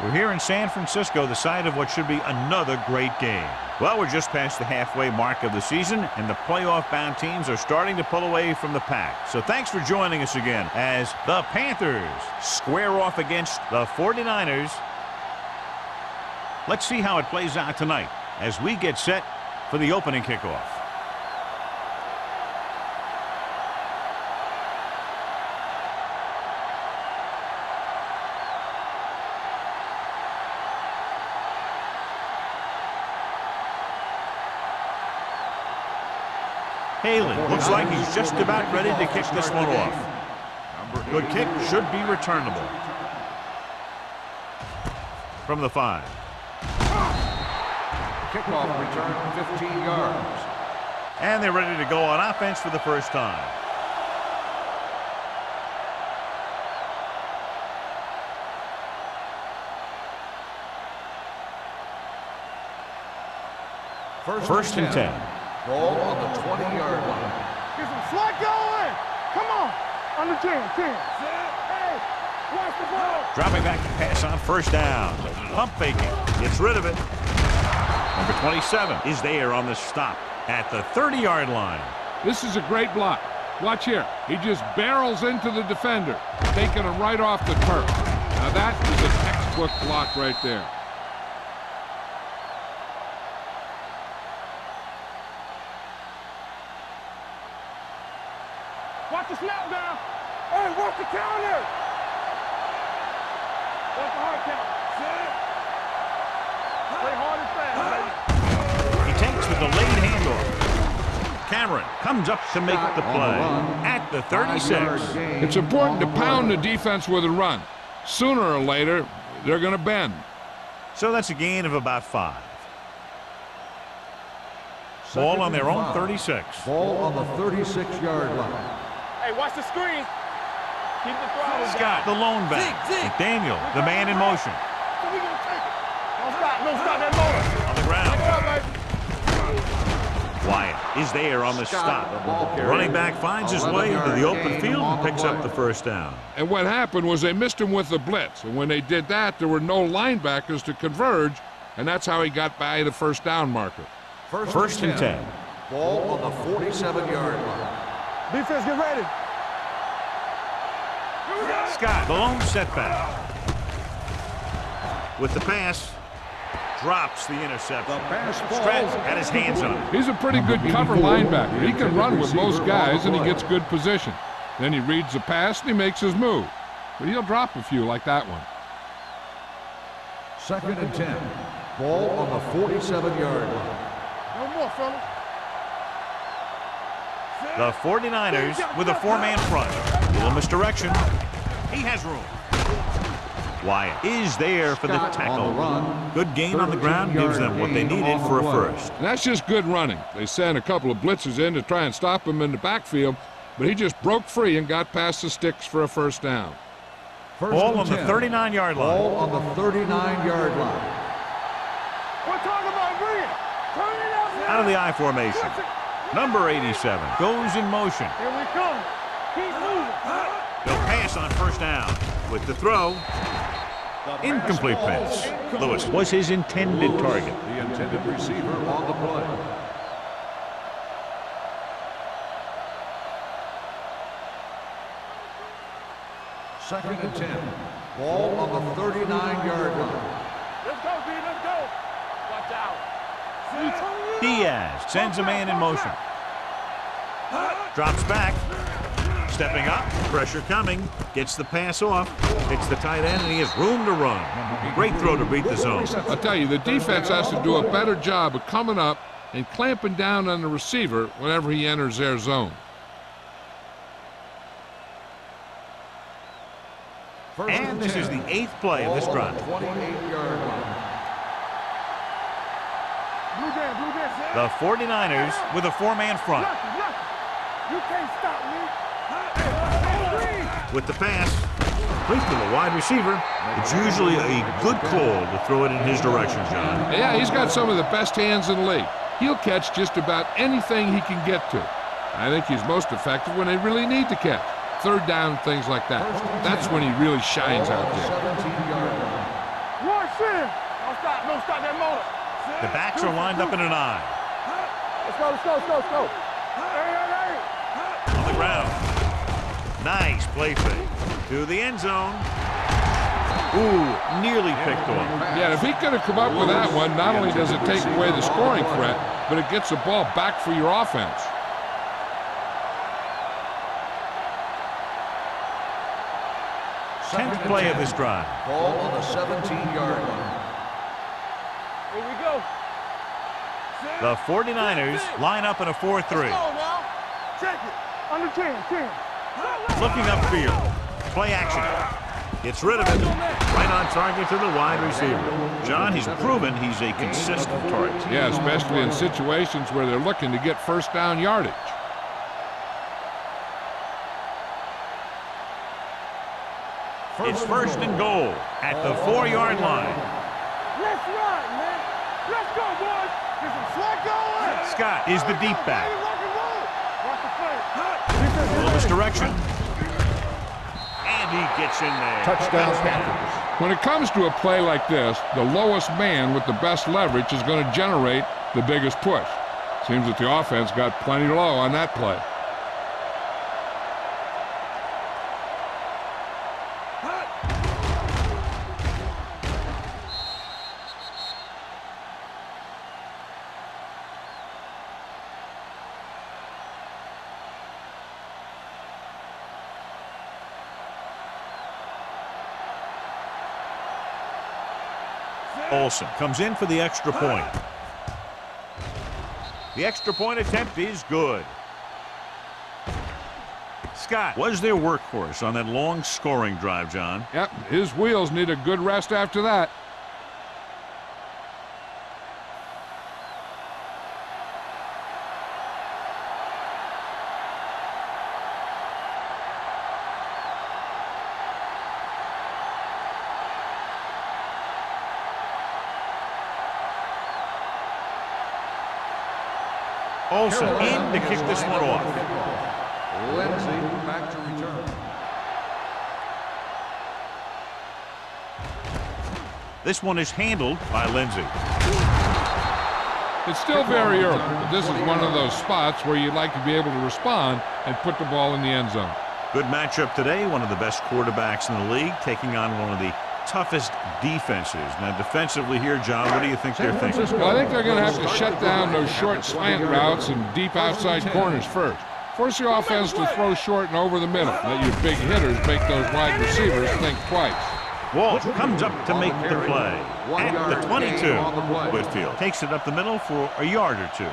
We're here in San Francisco, the site of what should be another great game. Well, we're just past the halfway mark of the season, and the playoff-bound teams are starting to pull away from the pack. So thanks for joining us again as the Panthers square off against the 49ers. Let's see how it plays out tonight as we get set for the opening kickoff. Haley looks like he's just about ready to kick this one off. Good kick, should be returnable. From the 5. Kickoff return 15 yards. And they're ready to go on offense for the first time. First and 10. Ball on the 20-yard line. Get some slot going. Come on. On the 10. Hey, watch the ball. Dropping back to pass on first down. Pump faking. Gets rid of it. Number 27 is there on the stop at the 30-yard line. This is a great block. Watch here. He just barrels into the defender, taking him right off the turf. Now that is a textbook block right there. Watch the snap down. Hey, watch the counter. Watch the hard count. Play hard and fast. He takes the delayed handoff. Cameron comes up to make the play at the 36. It's important to pound the defense with a run. Sooner or later, they're going to bend. So that's a gain of about 5. Ball on their own 36. Ball on the 36-yard line. Hey, watch the screen. Keep the throttle Scott, the lone back. McDaniel, the man in motion. So we gonna take it. Don't stop that motor. On the ground. Wyatt is there on the stop. Running back finds his way into the open field and picks up the first down. And what happened was they missed him with the blitz. And when they did that, there were no linebackers to converge, and that's how he got by the first down marker. First and 10. Ball on the 47-yard line. Defense, get ready. Scott, the lone setback. With the pass, drops the interception. Stretch had his hands on it. He's a pretty good cover linebacker. He can run with most guys, and he gets good position. Then he reads the pass, and he makes his move. But he'll drop a few like that one. Second and 10. Ball on the 47-yard line. No more, fellas. The 49ers with a 4-man front. Little misdirection. He has room. Wyatt is there for the tackle. Good gain on the ground, gives them what they needed for a first. And that's just good running. They sent a couple of blitzes in to try and stop him in the backfield, but he just broke free and got past the sticks for a first down. Ball on the 39-yard line. Ball on the 39-yard line. We're talking about bringing. Turn it up. Out of the I formation. Number 87 goes in motion. Here we come. Keep moving. They'll pass on first down. With the throw, incomplete pass. Lewis was his intended target. The intended receiver on the play. Second and 10. Ball on the 39-yard line. Let's go, B. Let's go. Watch out. Diaz sends a man in motion. Drops back. Stepping up. Pressure coming. Gets the pass off. Hits the tight end, and he has room to run. Great throw to beat the zone. I'll tell you, the defense has to do a better job of coming up and clamping down on the receiver whenever he enters their zone. And this is the 8th play of this drive. 28-yard line. The 49ers with a 4-man front. You can't stop me. With the pass, complete to the wide receiver. It's usually a good call to throw it in his direction, John. Yeah, he's got some of the best hands in the league. He'll catch just about anything he can get to. I think he's most effective when they really need to catch. Third down, things like that. That's when he really shines out there. 17-yard line. 10. Don't stop. Don't stop that motor. The backs are lined up in an eye. Let's go, let's go, let's go, let's go. Hey. On the ground. Nice play fake. To the end zone. Ooh, nearly picked off. Yeah, if he could have come up with that one, not only does it take away the scoring threat, but it gets the ball back for your offense. Tenth play of this drive. Ball on the 17-yard line. Here we go. The 49ers line up in a 4-3. Let's go now. Check it. Under 10. Looking upfield. Play action. Gets rid of it. Right on target to the wide receiver. John, he's proven he's a consistent target. Yeah, especially in situations where they're looking to get first down yardage. It's first and goal at the 4-yard line. Let's run, man. Let's go, boys. Get some slack going. Scott is the deep back. Rock and roll. Watch the play. Full misdirection. And he gets in there. Touchdown Panthers. When it comes to a play like this, the lowest man with the best leverage is going to generate the biggest push. Seems that the offense got plenty low on that play. Olsen comes in for the extra point. The extra point attempt is good. Scott was their workhorse on that long scoring drive, John. Yep, his wheels need a good rest after that. Olsen in to kick this one off. Lindsay back to return. This one is handled by Lindsay. It's still very early, but this is one of those spots where you'd like to be able to respond and put the ball in the end zone. Good matchup today. One of the best quarterbacks in the league taking on one of the toughest defenses. Now defensively here, John, what do you think they're thinking? Well, I think they're going to have to shut down those short slant routes and deep outside corners first. Force your offense to throw short and over the middle. Let your big hitters make those wide receivers think twice. Walt comes up to make the play at the 22. Whitfield takes it up the middle for a yard or two.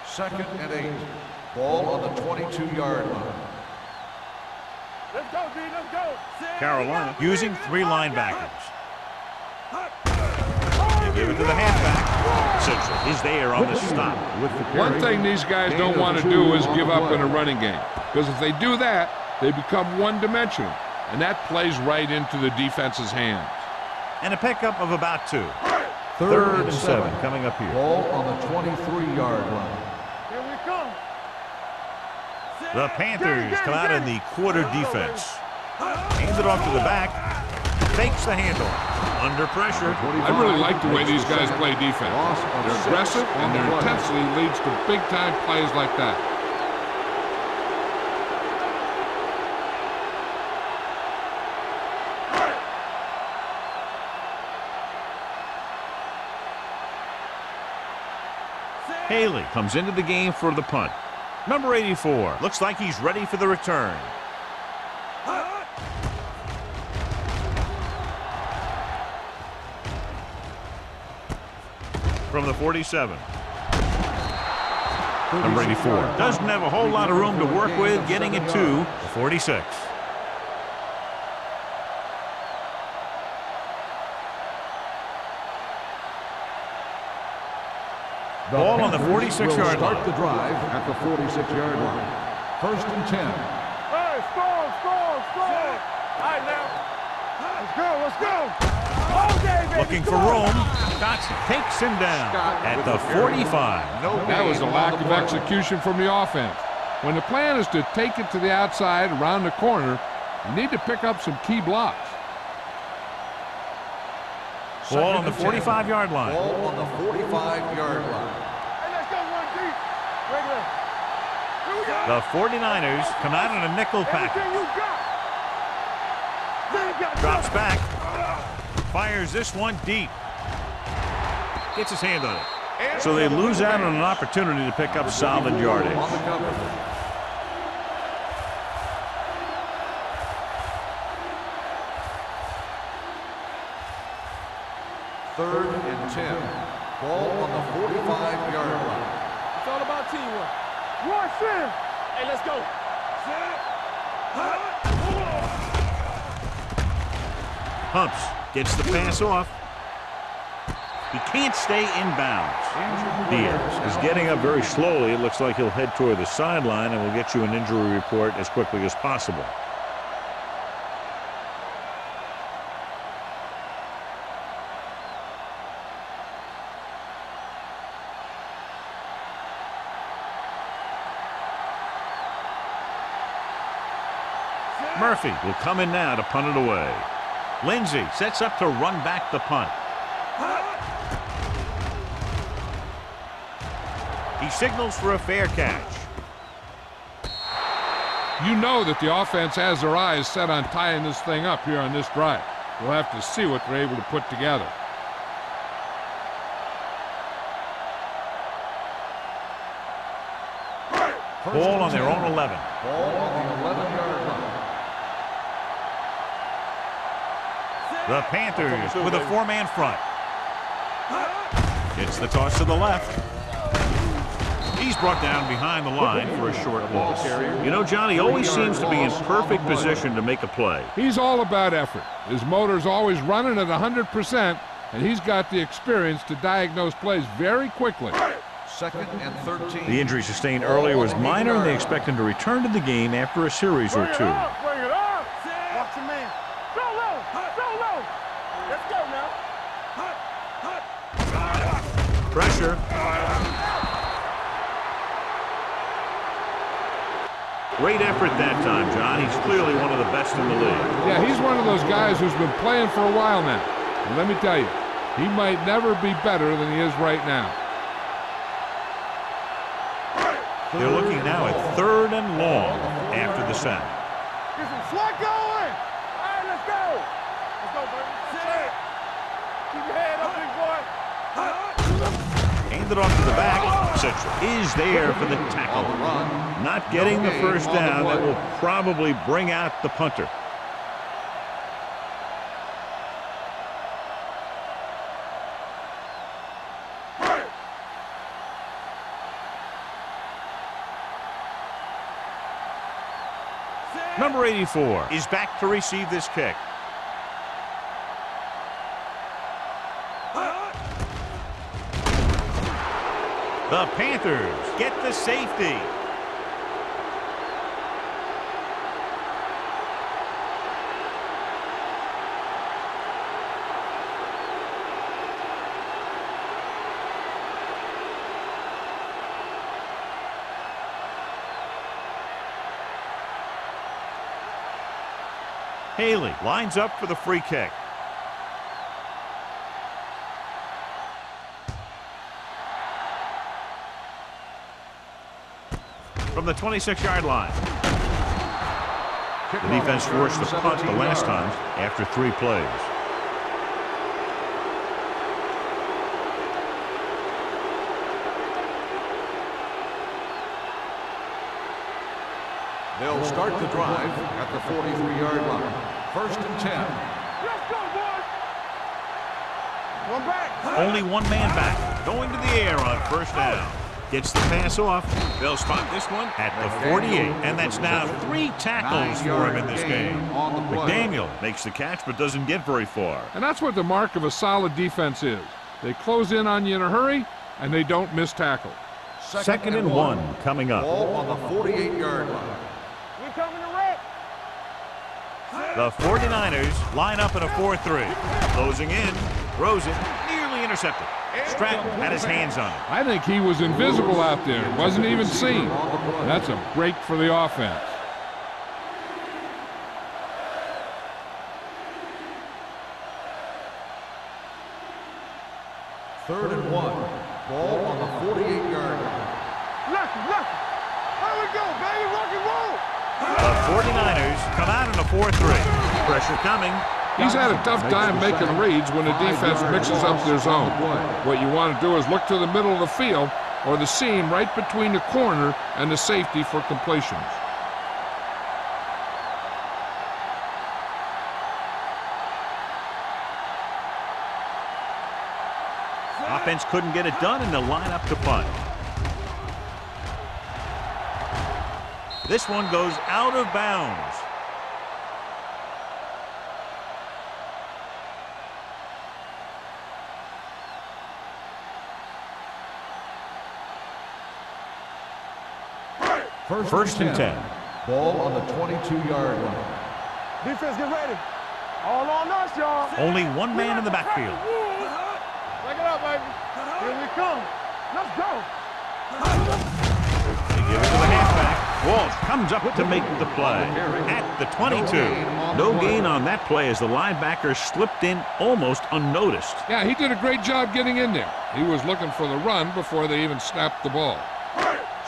Second and 8. Ball on the 22-yard line. Let's go, D. Let's go. Carolina using 3 linebackers. They give it to the halfback. Central is there on the stop. One thing these guys don't want to do is give up in a running game, because if they do that, they become one-dimensional, and that plays right into the defense's hands. And a pickup of about 2. Third and 7 coming up here. Ball on the 23-yard line. Here we come. The Panthers come out in the quarter defense. Hands it off to the back. Fakes the handle. Under pressure. I really like the way these guys play defense. They're aggressive, and their intensity leads to big-time plays like that. Haley comes into the game for the punt. Number 84. Looks like he's ready for the return. From the 47. Number 84 doesn't have a whole lot of room to work with, getting it to the 46. Ball on the 46-yard line. Start the drive at the 46-yard line. First and 10. Hey, score. All right, now. Let's go. All day, baby. Looking for room. Dotson takes him down at the 45. That was a lack of execution from the offense. When the plan is to take it to the outside around the corner, you need to pick up some key blocks. Ball on the 45-yard line. Ball on the 45-yard line. Hey, let's go one deep. Regular. Here we go. The 49ers come out in a nickel package. Everything you got. Drops back. Fires this one deep. Gets his hand on it. So they lose out on an opportunity to pick up solid yardage. On the cover. Third and 10. Ball on the 45-yard line. It's all about teamwork. One sin. Hey, let's go. Humps. Gets the pass off. He can't stay in bounds. Diaz is getting up very slowly. It looks like he'll head toward the sideline, and we'll get you an injury report as quickly as possible. Murphy will come in now to punt it away. Lindsey sets up to run back the punt. He signals for a fair catch. You know that the offense has their eyes set on tying this thing up here on this drive. We'll have to see what they're able to put together. Ball on their own 11. Ball on the 11-yard line. The Panthers with a four-man front. Gets the toss to the left. He's brought down behind the line for a short loss. You know, John, he always seems to be in perfect position to make a play. He's all about effort. His motor's always running at 100%, and he's got the experience to diagnose plays very quickly. Second and 13. The injury sustained earlier was minor, and they expect him to return to the game after a series or two. Bring it up. Watch your man. Go low. Go low. Let's go now. Pressure. Great effort that time, John. He's clearly one of the best in the league. Yeah, he's one of those guys who's been playing for a while now. And let me tell you, he might never be better than he is right now. They're looking now at 3rd and long after the sack. Get some slug going. All right, let's go. Let's go, baby. Keep your head up, big boy. Handed off to the back. Central is there for the tackle. Not getting the first down. That will probably bring out the punter. Number 84 is back to receive this kick. The Panthers get the safety. Haley lines up for the free kick. From the 26-yard line. The defense forced the punt the last time after 3 plays. They'll start the drive at the 43-yard line. 1st and 10. Let's go, boys. One back. Only one man back, going to the air on 1st down. Gets the pass off. They'll spot this one at the 48, and that's now 3 tackles for him in this game. McDaniel makes the catch but doesn't get very far. And that's what the mark of a solid defense is. They close in on you in a hurry, and they don't miss tackle. 2nd and 1 coming up. Ball on the 48-yard line. We're coming to wreck. The 49ers line up in a 4-3. Closing in, throws it, nearly intercepted. Stratton had his hands on it. I think he was invisible out there. Wasn't even seen. That's a break for the offense. Third and 1. Ball on the 48-yard line. Lucky. Here we go, baby. Rock and roll. The 49ers come out in a 4-3. Pressure coming. He's had a tough time making reads when the defense mixes up their zone. What you want to do is look to the middle of the field or the seam right between the corner and the safety for completions. Offense couldn't get it done, and they'll line up to punt. This one goes out of bounds. First and 10. Ball on the 22-yard line. Defense, get ready. All on us, y'all. Only one man in the backfield. Break it up, baby. Here we come. Let's go. They give it to the halfback. Walsh comes up to make the play at the 22. No gain on that play as the linebacker slipped in almost unnoticed. Yeah, he did a great job getting in there. He was looking for the run before they even snapped the ball.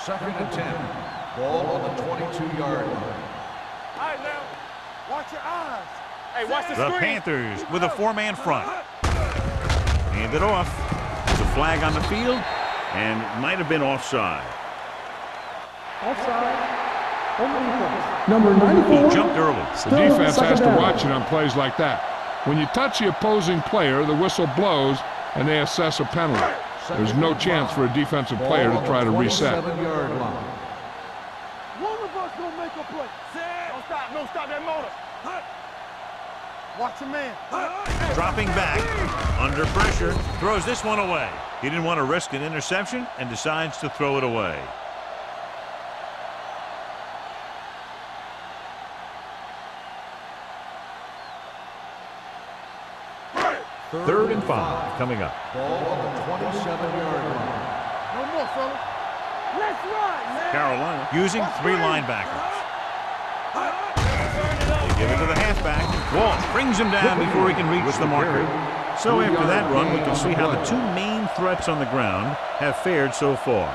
Second and 10. Ball on the 22-yard line. All right, now. Watch your eyes. Hey, watch the The screen. Panthers with a 4-man front. Hand it off. There's a flag on the field, and might have been offside. Offside. Number 94. He jumped early. The defense has to watch it on plays like that. When you touch the opposing player, the whistle blows, and they assess a penalty. There's no chance for a defensive player to try to reset. 27-yard line. One of us gonna make a play. Don't stop that motor. Watch your man. Dropping back, under pressure, throws this one away. He didn't want to risk an interception and decides to throw it away. Third and 5 coming up. Ball on the 27-yard line. No more, fellas. Let's run, man. Carolina using 3 linebackers. They give it to the halfback. Walsh brings him down before he can reach the marker. So after that run, we can see how the 2 main threats on the ground have fared so far.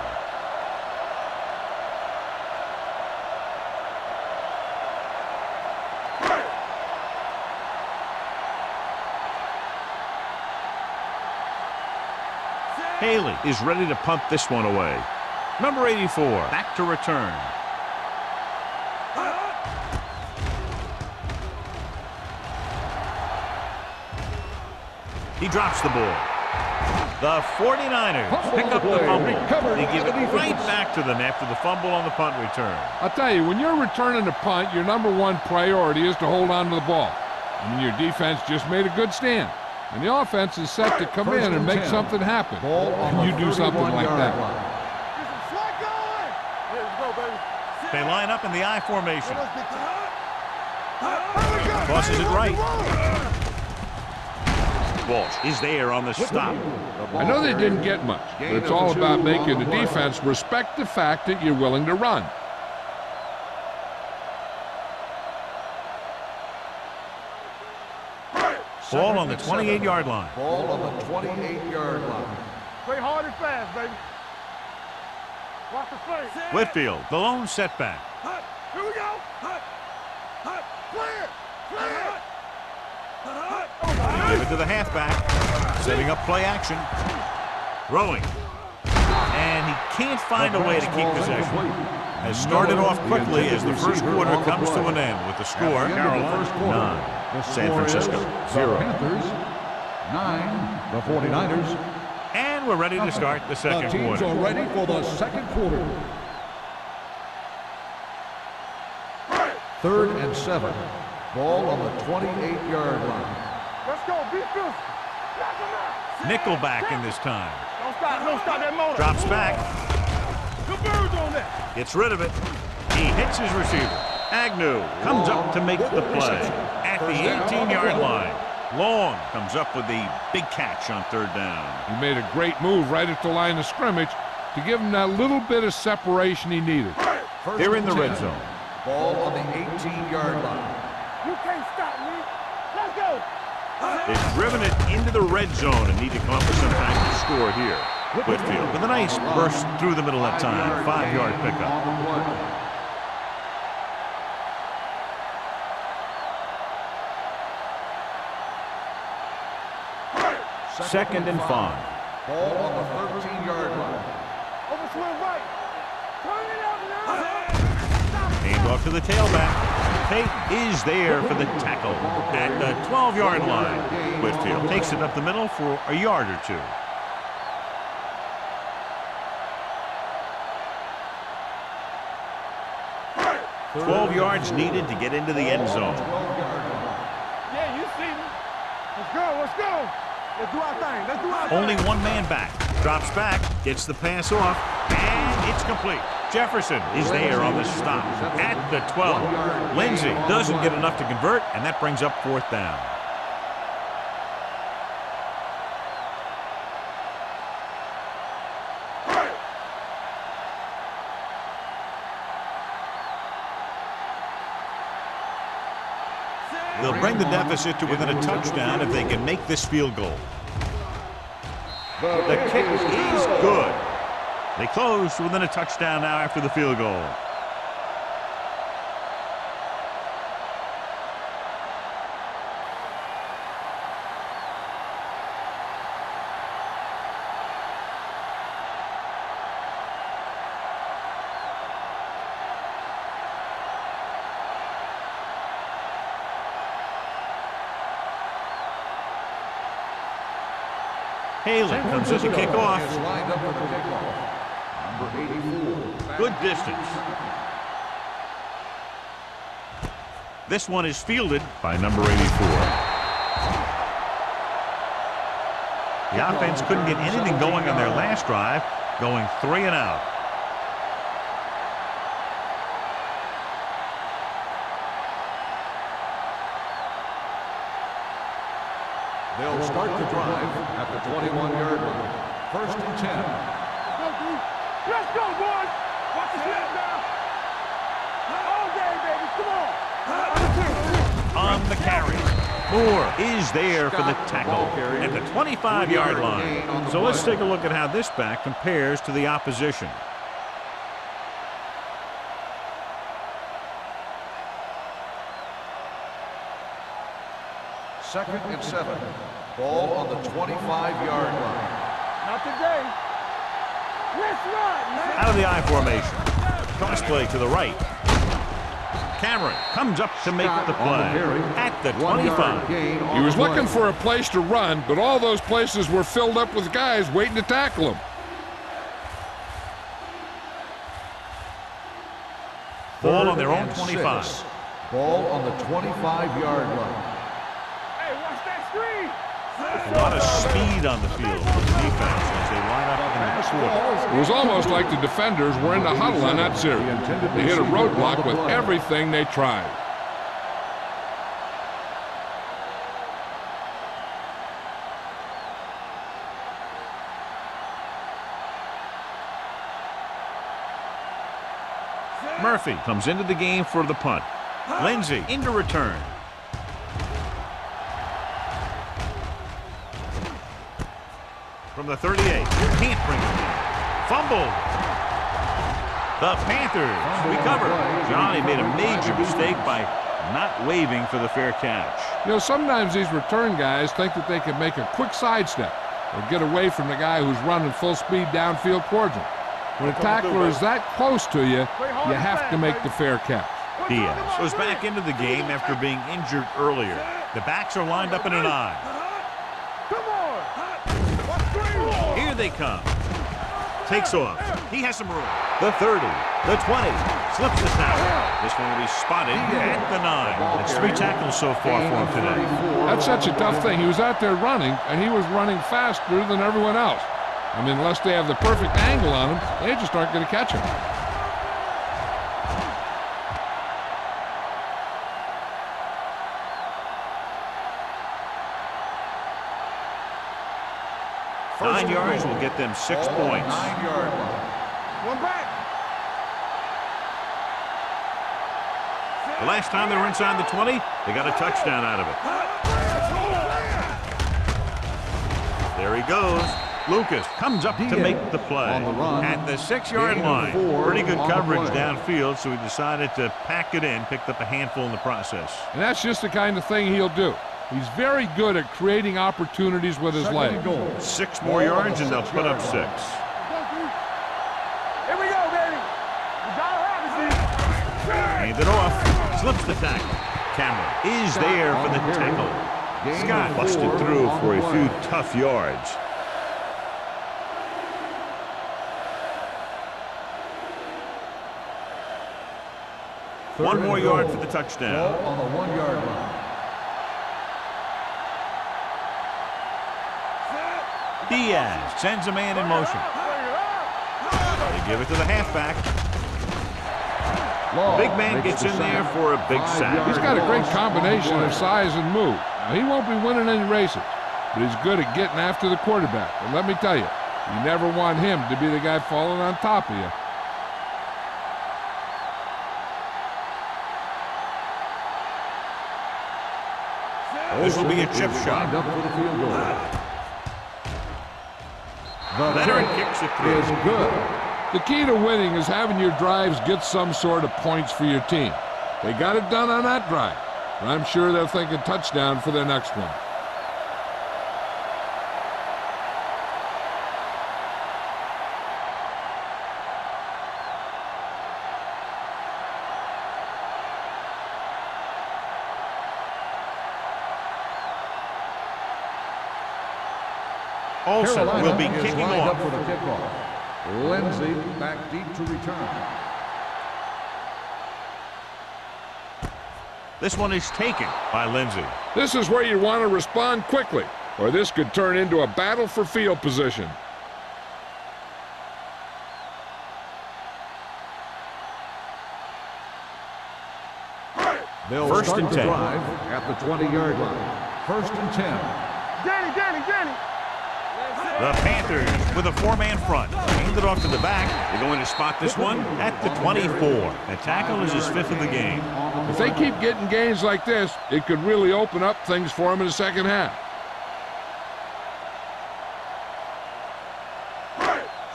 Haley is ready to punt this one away. Number 84, back to return. He drops the ball. The 49ers pick up the fumble. They give it right back to them after the fumble on the punt return. I'll tell you, when you're returning a punt, your number one priority is to hold on to the ball. And your defense just made a good stand. And the offense is set to come in and make something happen. And you do something like that. They line up in the I formation. Tosses it right. Walsh is there on the stop. I know they didn't get much, but it's all about making the defense respect the fact that you're willing to run. Ball on the 28-yard line. Ball on the 28-yard line. Play hard and fast, baby. Watch the play. Whitfield, the lone setback. Here we go. Clear. Give it to the halfback. Setting up play action. Throwing. And he can't find a way to keep possession. Has started off quickly as the first quarter comes to an end with the score, Carolina 9, San Francisco 0. Panthers 9, the 49ers. And we're ready to start the second The teams quarter. are ready for the second quarter. Third and 7. Ball on the 28-yard line. Let's go. Defense. Knock him out. Nickelback in this time. Don't stop that motor. Drops back. Good birds on that. Gets rid of it. He hits his receiver. Agnew comes up to make the play at the 18-yard line. Long comes up with the big catch on third down. He made a great move right at the line of scrimmage to give him that little bit of separation he needed. They're in the red zone. Ball on the 18-yard line. You can't stop me. Let's go. They've driven it into the red zone and need to come up with some kind of score here. Whitfield with a nice burst through the middle that time. 5-yard pickup. Second and 5. Ball on the 13-yard line. Overswing right. Turn it up now. Hand off to the tailback. Tate is there for the tackle at the 12-yard line. Whitfield takes it up the middle for a yard or two. Hey. 12 yards needed to get into the end zone. Yeah, you see me. Let's go. Let's go. Let's do our thing. Let's do our thing. Only one man back. Drops back, gets the pass off, and it's complete. Jefferson is there on the stop at the 12. Lindsey doesn't get enough to convert, and that brings up fourth down. They'll bring the deficit to within a touchdown if they can make this field goal. The kick is good. They close to within a touchdown now after the field goal. Haley comes in to kick off. Is lined up for the kickoff. Number 84. Good distance. This one is fielded by number 84. The offense couldn't get anything going on their last drive, going 3 and out. They'll start the drive at the 21-yard line. First and 10. Let's go, boys. Watch the snap now. All day, baby. Come on. On the carry. Moore is there for the tackle at the 25-yard line. So let's take a look at how this back compares to the opposition. Second and 7. Ball on the 25-yard line. Not today. Let's run. Out of the I formation. Cross play to the right. Cameron comes up to make the play at the 25. He was looking for a place to run, but all those places were filled up with guys waiting to tackle him. Ball on their own 25. Ball on the 25-yard line. Hey, watch that screen. A lot of speed on the field for the defense as they line up in the quarter. It was almost like the defenders were in the huddle on that series. They hit a roadblock with everything they tried. Murphy comes into the game for the punt. Lindsey into return. From the 38, can't bring it in. Fumbled. The Panthers recover. Johnny made a major mistake by not waving for the fair catch. You know, sometimes these return guys think that they can make a quick sidestep or get away from the guy who's running full speed downfield towards them. When a tackler is that close to you, you have to make the fair catch. Diaz was back into the game after being injured earlier. The backs are lined up in an I. Come on. Here they come. Takes off. He has some room. The 30, the 20, slips the snap. This one will be spotted at the 9. It's 3 tackles so far for him today. That's such a tough thing. He was out there running, and he was running faster than everyone else. I mean, unless they have the perfect angle on him, they just aren't going to catch him. 9 yards will get them 6 points. 9-yard line. One back. The last time they were inside the 20, they got a touchdown out of it. There he goes. Lucas comes up to make the play on the run. at the 6-yard Gain of line. 4 Pretty good on the coverage play. downfield, so he decided to pack it in, picked up a handful in the process. And that's just the kind of thing he'll do. He's very good at creating opportunities with his legs. 6 more yards, and they'll put up 6. Here we go, baby. We gotta have it, Hand it off. Slips the tackle. Cameron is there for the tackle. Scott busted through for a few tough yards. One more yard for the touchdown. On the 1-yard line. Diaz sends a man in motion. They give it to the halfback. Big man gets in there for a big sack. He's got a great combination of size and move. Now, he won't be winning any races, but he's good at getting after the quarterback. And let me tell you, you never want him to be the guy falling on top of you. This will be a chip shot. Lined up for the field goal. The Leonard kick kicks it through. is good. The key to winning is having your drives get some sort of points for your team. They got it done on that drive, but I'm sure they're thinking touchdown for their next one. Olsen Carolina will be is kicking lined up off. for the kickoff. Lindsey back deep to return. This one is taken by Lindsey. This is where you want to respond quickly, or this could turn into a battle for field position. They'll First start and the 10. drive at the 20-yard line. First and 10. Danny. The Panthers with a 4-man front. Hand it off to the back. They're going to spot this one at the 24. The tackle is his 5th of the game. If they keep getting gains like this, it could really open up things for them in the second half.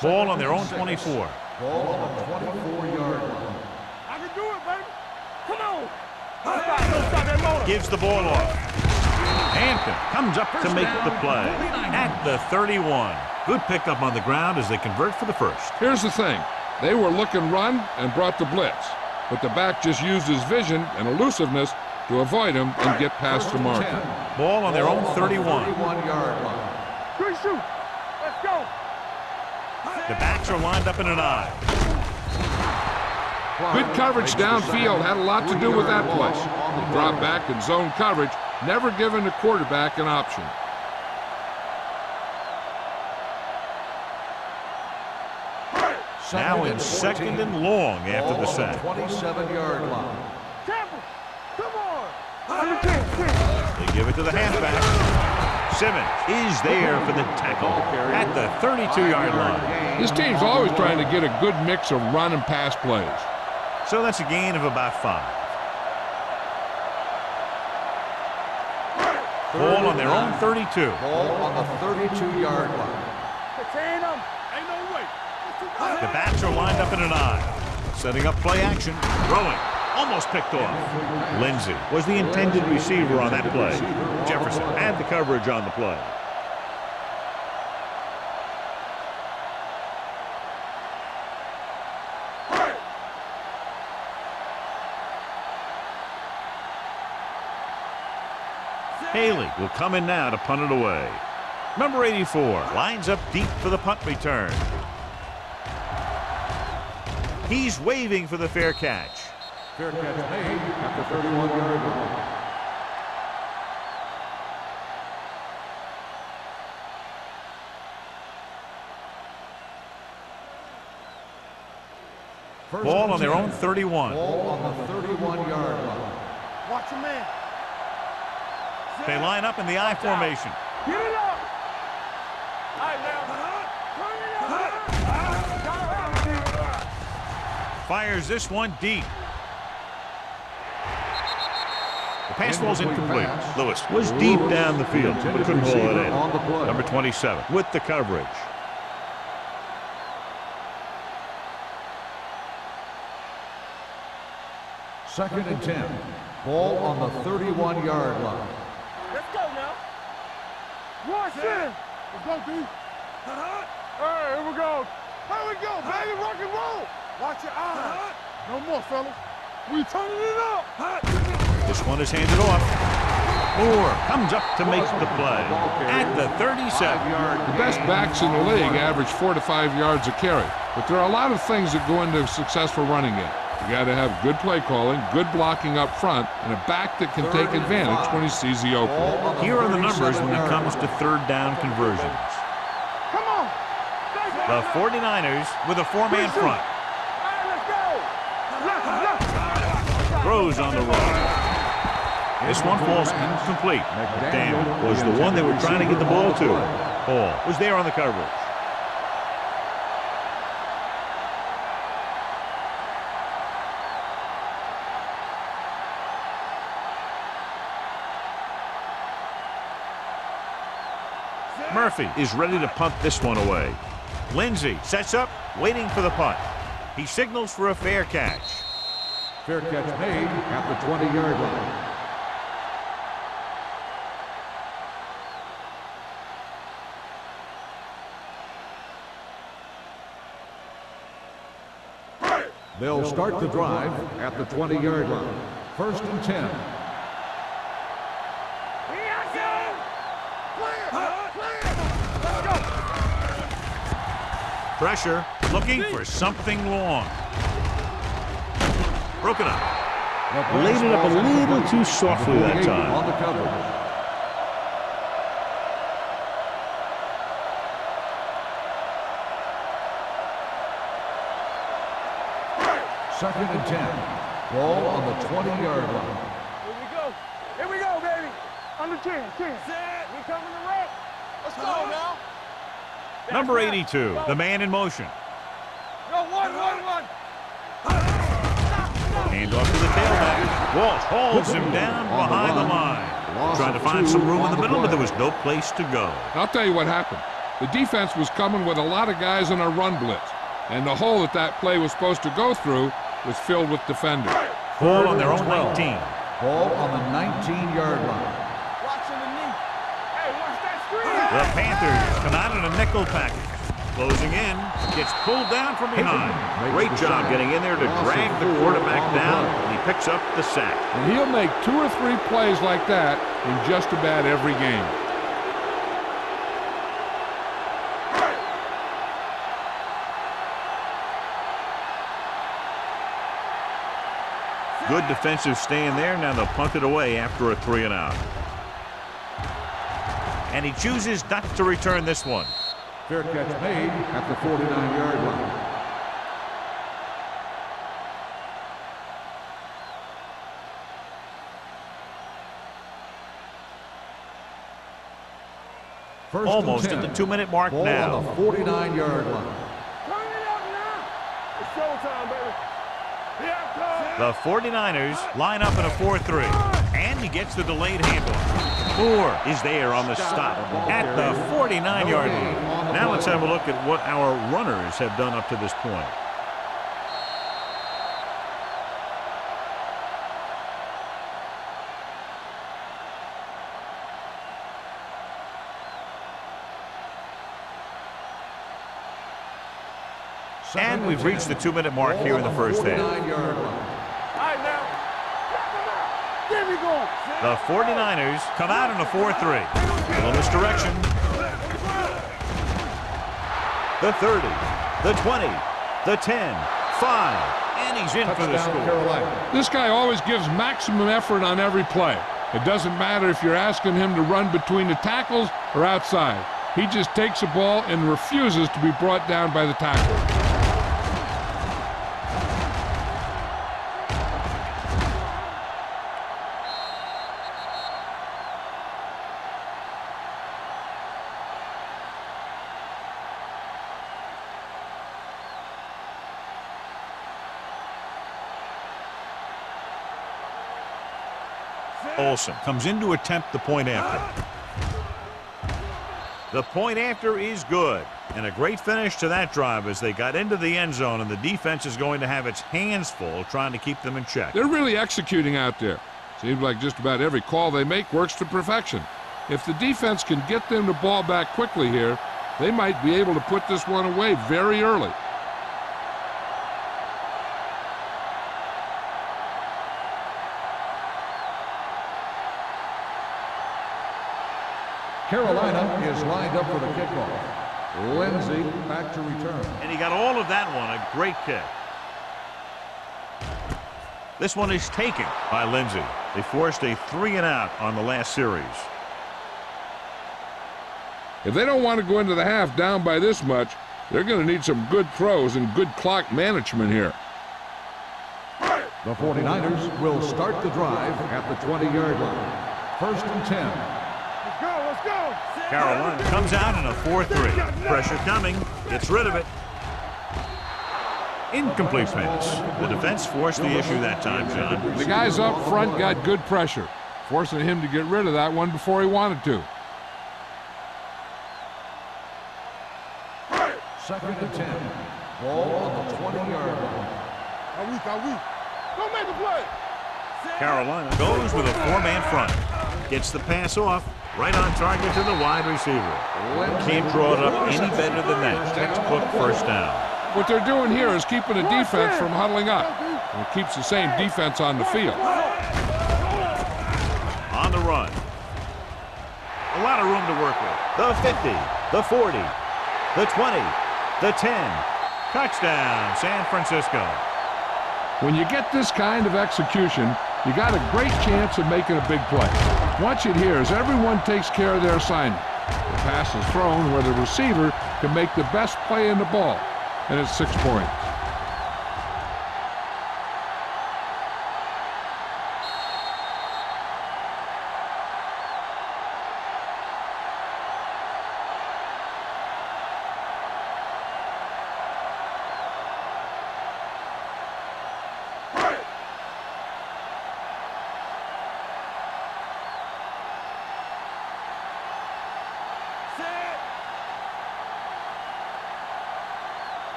Ball on their own 24. Ball on the 24-yard line. I can do it, baby. Come on. Don't stop that motor. Gives the ball off. Hampton comes up to make the play at the 31. Good pickup on the ground as they convert for the first. Here's the thing. They were looking run and brought the blitz, but the back just used his vision and elusiveness to avoid him and get past the marker. Ball on their own 31. 31-yard line. Good shoot. Let's go. The backs are lined up in an eye. Good coverage downfield had a lot to do with that play. The drop back and zone coverage, never giving the quarterback an option. Now in second and long after the sack. 27-yard line. Tampa. Come on. They give it to the halfback. Simmons is there for the tackle at the 32-yard line. This team's always trying to get a good mix of run and pass plays. So that's a gain of about 5. Ball on their own 32. Ball on the 32-yard line. Ain't no way. The backs are lined up in an eye. Setting up play action. Throwing. Almost picked off. Lindsey was the intended receiver on that play. Jefferson had the coverage on the play. Haley will come in now to punt it away. Number 84 lines up deep for the punt return. He's waving for the fair catch. Fair catch made at the 31-yard line. Ball on their own 31. Ball on the 31-yard line. Watch your man. They line up in the I formation. Get it up. Fires this one deep. The pass ball's incomplete. Lewis was deep down the field, but couldn't haul it in. Number 27 with the coverage. Second and 10. Ball on the 31-yard line. Let's go now. Watch it. Let's go, D. Hey, here we go. Here we go, baby. Rock and roll. Watch your eyes. No more, fellas. We turning it up. This one is handed off. Moore comes up to make the play at the 37-yard. The best backs in the league average 4 to 5 yards a carry, but there are a lot of things that go into a successful running game. You got to have good play calling, good blocking up front, and a back that can take advantage when he sees the opening. Here are the numbers when it comes to third down conversions. Come on. The 49ers with a four-man front. Throws on the run. This one falls incomplete. McDaniel was the one they were trying to get the ball to. Ball was there on the coverage. Murphy is ready to punt this one away. Lindsey sets up, waiting for the punt. He signals for a fair catch. Fair catch made at the 20-yard line. They'll start the drive at the 20-yard line. First and 10. Pressure, looking for something long. Broken up. Laid it up a little too softly that time. On the coverage. Second and 10. Ball on the 20-yard line. Here we go. Here we go, baby. Under 10. Set. We coming to wreck. Let's go now. Number 82, the man in motion. Go, one. Hand off to the tailback. Walsh holds him down behind the line. Trying to find some room in the middle, but there was no place to go. I'll tell you what happened. The defense was coming with a lot of guys on a run blitz, and the hole that play was supposed to go through was filled with defenders. Ball on their own 19. Ball on the 19-yard line. Watch underneath. Hey, watch that screen. The Panthers come out in a nickel package. Closing in, gets pulled down from behind. Great job getting in there to drag the quarterback down, and he picks up the sack. And he'll make 2 or 3 plays like that in just about every game. Good defensive stand there. Now they'll punt it away after a 3 and out. And he chooses not to return this one. Fair catch made at the 49-yard line. First Almost at the 2-minute mark Ball now. on the 49-yard line. Turn it up now. It's showtime, baby. Here it comes. The 49ers line up in a 4-3. And he gets the delayed handoff. Moore is there on the stop at the 49-yard line. Now let's have a look at what our runners have done up to this point. And we've reached the 2-minute mark here in the first half. All right, now. There we go. The 49ers come out in a 4-3. Little misdirection. The 30, the 20, the 10, 5, and he's in for the score. This guy always gives maximum effort on every play. It doesn't matter if you're asking him to run between the tackles or outside. He just takes the ball and refuses to be brought down by the tackle. Olsen comes in to attempt the point after. The point after is good. And a great finish to that drive as they got into the end zone, and the defense is going to have its hands full trying to keep them in check. They're really executing out there. Seems like just about every call they make works to perfection. If the defense can get them the ball back quickly here, they might be able to put this one away very early. Carolina is lined up for the kickoff. Lindsay back to return. And he got all of that one. A great kick. This one is taken by Lindsay. They forced a 3-and-out on the last series. If they don't want to go into the half down by this much, they're going to need some good throws and good clock management here. The 49ers will start the drive at the 20-yard line. First and 10. Let's go, let's go. Carolina comes out in a 4-3. Pressure coming. Gets rid of it. Incomplete pass. The defense forced the issue that time, John. The guys up front got good pressure, forcing him to get rid of that one before he wanted to. Second and 10. Ball on the 20-yard line. Are we? Don't make the play. Carolina goes with a 4-man front. Gets the pass off. Right on target to the wide receiver. Can't draw it up any better than that. Textbook first down. What they're doing here is keeping the defense from huddling up. And it keeps the same defense on the field. On the run. A lot of room to work with. The 50, the 40, the 20, the 10. Touchdown, San Francisco. When you get this kind of execution, you got a great chance of making a big play. Watch it here as everyone takes care of their assignment. The pass is thrown where the receiver can make the best play in the ball, and it's 6 points.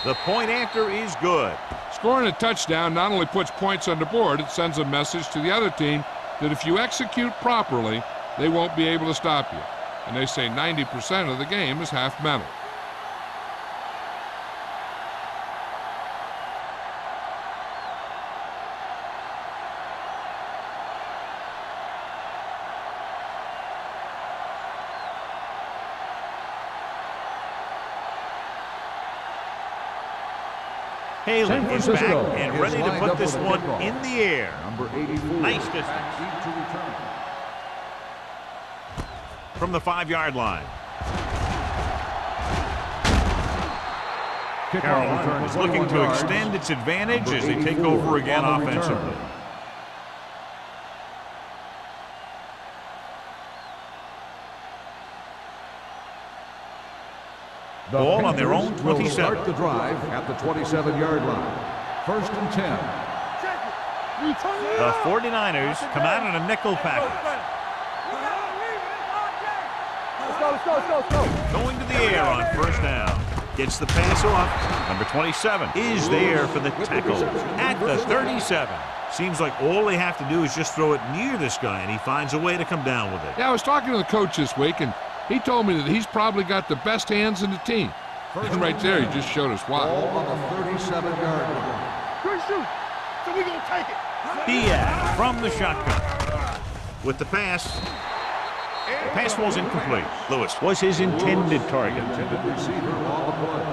The point after is good. Scoring a touchdown not only puts points on the board, it sends a message to the other team that if you execute properly, they won't be able to stop you. And they say 90% of the game is half mental. Haley is back and ready to put this one kickoff. in the air. Number 84. Nice distance. Deep to return. From the 5-yard line. Carolina is looking to extend its advantage as they take over again offensively. Ball on their own 27. Will start the drive at the 27-yard line. First and 10. The 49ers come out in a nickel package. Let's go. Going to the air on first down. Gets the pass off. Number 27 is there for the tackle at the 37. Seems like all they have to do is just throw it near this guy, and he finds a way to come down with it. Yeah, I was talking to the coach this week, and he told me that he's probably got the best hands in the team. And right there, he just showed us why. Ball on the 37-yard line. Good shoot. So we gonna take it. Diaz from the shotgun. With the pass. The pass was incomplete. Lewis was his intended target. Intended receiver on the play.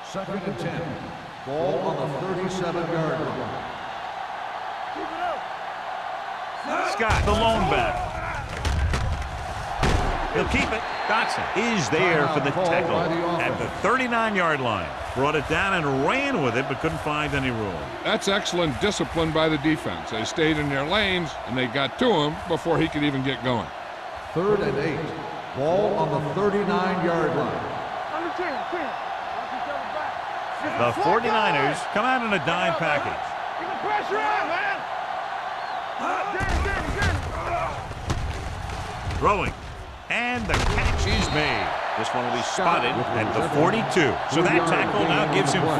Second and 10. Ball on the 37-yard line. Scott, the lone back. He'll keep it. Dotson is there for the tackle at the 39-yard line. Brought it down and ran with it, but couldn't find any room. That's excellent discipline by the defense. They stayed in their lanes, and they got to him before he could even get going. Third and 8. Ball on the 39-yard line. Under 10, 10. Watch each other back. The 49ers come out in a dime package. Get the pressure on, man. Throwing. And the catch is made. This one will be spotted at the 42. So that tackle now gives him 4.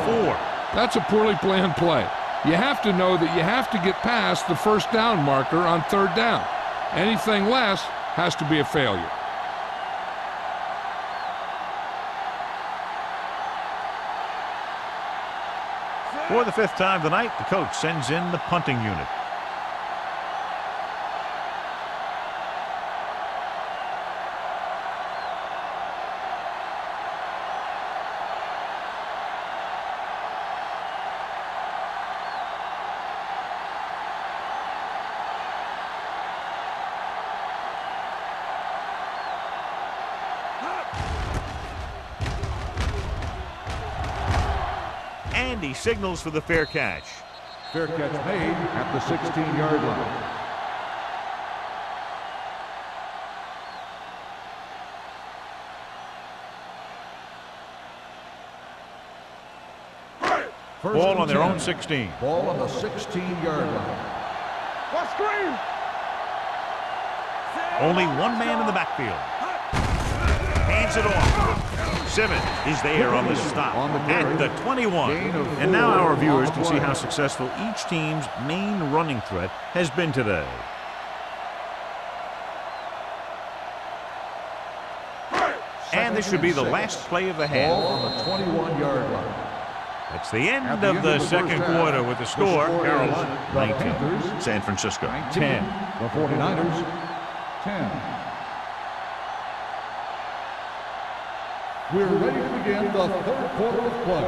That's a poorly planned play. You have to know that you have to get past the first down marker on 3rd down. Anything less has to be a failure. For the 5th time tonight, the coach sends in the punting unit. And he signals for the fair catch. Fair catch made at the 16-yard line. Ball on their own 16. Ball on the 16-yard line. What screen? Only one man in the backfield. Hands it off. Simmons is there on the stop at the 21. And now our viewers can see how successful each team's main running threat has been today. And this should be the last play of the half. Ball on the 21-yard line. That's the end of the second quarter with the score. Carolina 19, San Francisco 10. The 49ers 10. We're ready to begin the 3rd quarter of play.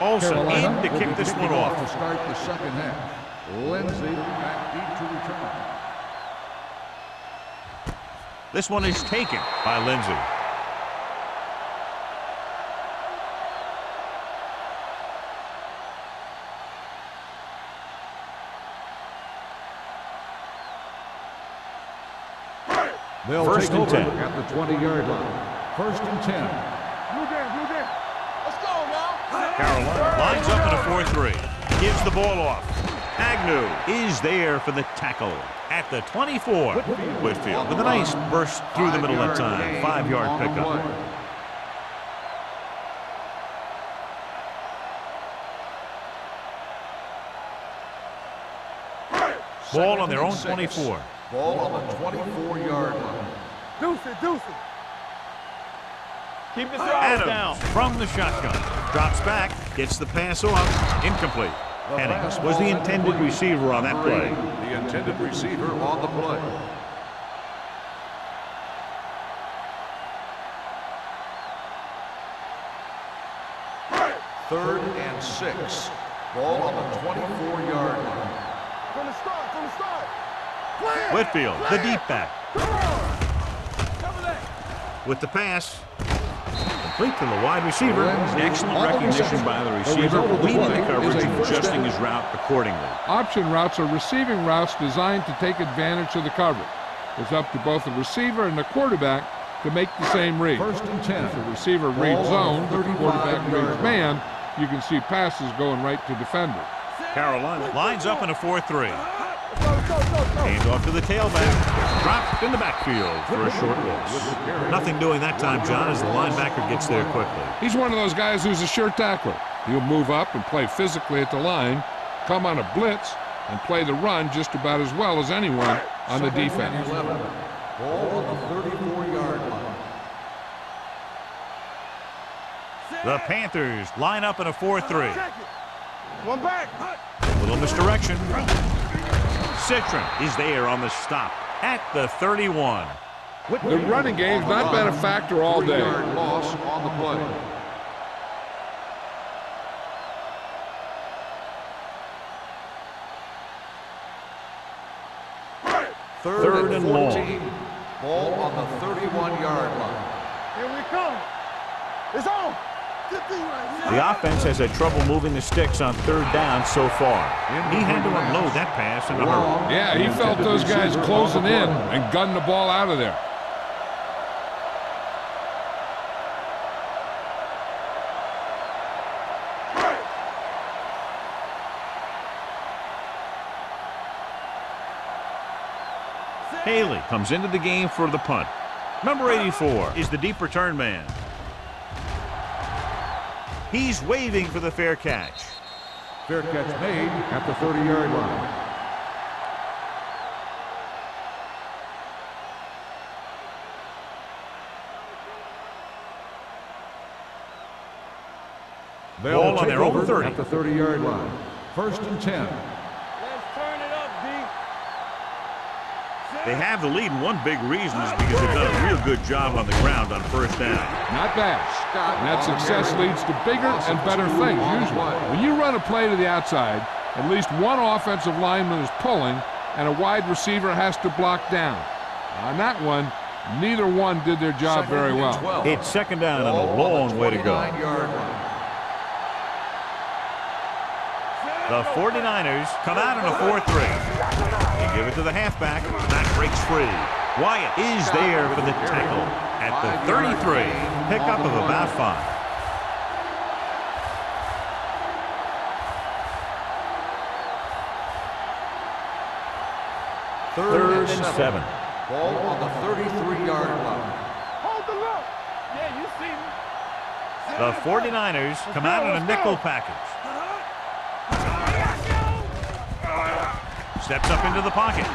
Olsen Carolina in to kick this one off. To start the second half. Lindsey back deep to return. This one is taken by Lindsey. They'll First take and over 10 at the 20-yard line. 1st and 10. Blue game. Let's go now. Carolina lines up in a 4-3. Gives the ball off. Agnew is there for the tackle at the 24. Whitfield with a nice burst through the middle that time. 5-yard pickup. Ball on their own 24. Ball on the 24-yard line. Deuce it. Keep the drive Adams down. from the shotgun. Drops back, gets the pass off. Incomplete. Penning was the intended receiver on that play. The intended receiver on the play. Third and 6. Ball on the 24-yard line. From the start. Whitfield, the deep back. Cover that. With the pass. Complete to the wide receiver. Excellent recognition by the receiver. Reading the coverage and adjusting his route accordingly. Option routes are receiving routes designed to take advantage of the coverage. It's up to both the receiver and the quarterback to make the same read. 1st and 10. If the receiver reads zone, but the quarterback reads man, you can see passes going right to defenders. Carolina lines up in a 4-3. Hand off to the tailback. Dropped in the backfield for a short loss. Nothing doing that time, John, as the linebacker gets there quickly. He's one of those guys who's a sure tackler. He'll move up and play physically at the line, come on a blitz, and play the run just about as well as anyone on the defense. 11. Ball on the 34-yard line. The Panthers line up in a 4-3. One back. Little misdirection. Citron is there on the stop at the 31. The running game's not been a factor all day. 3-yard loss on the play. Third and 14. Ball on the 31-yard line. Here we come. It's on. The offense has had trouble moving the sticks on third down so far. He had to unload that pass in a hurry. Yeah, he felt those guys closing in and gunned the ball out of there. Haley comes into the game for the punt. Number 84 is the deep return man. He's waving for the fair catch. Fair catch made at the 30-yard line. Ball on their own 30. At the 30-yard line. 1st and 10. Let's turn it up, D. They have the lead, and one big reason is because they've done a real good job on the ground on first down. Not bad. And that success leads to bigger and better things usually. When you run a play to the outside, at least one offensive lineman is pulling, and a wide receiver has to block down. On that one, neither one did their job very well. It's second down and a long way to go. The 49ers come out in a 4-3. They give it to the halfback. That breaks free. Wyatt is there for the tackle at the 33. Pickup of about 5. Third and 7. Ball on the 33-yard line. Hold the look. Yeah, you see me. The 49ers come out in a nickel package. Steps up into the pocket.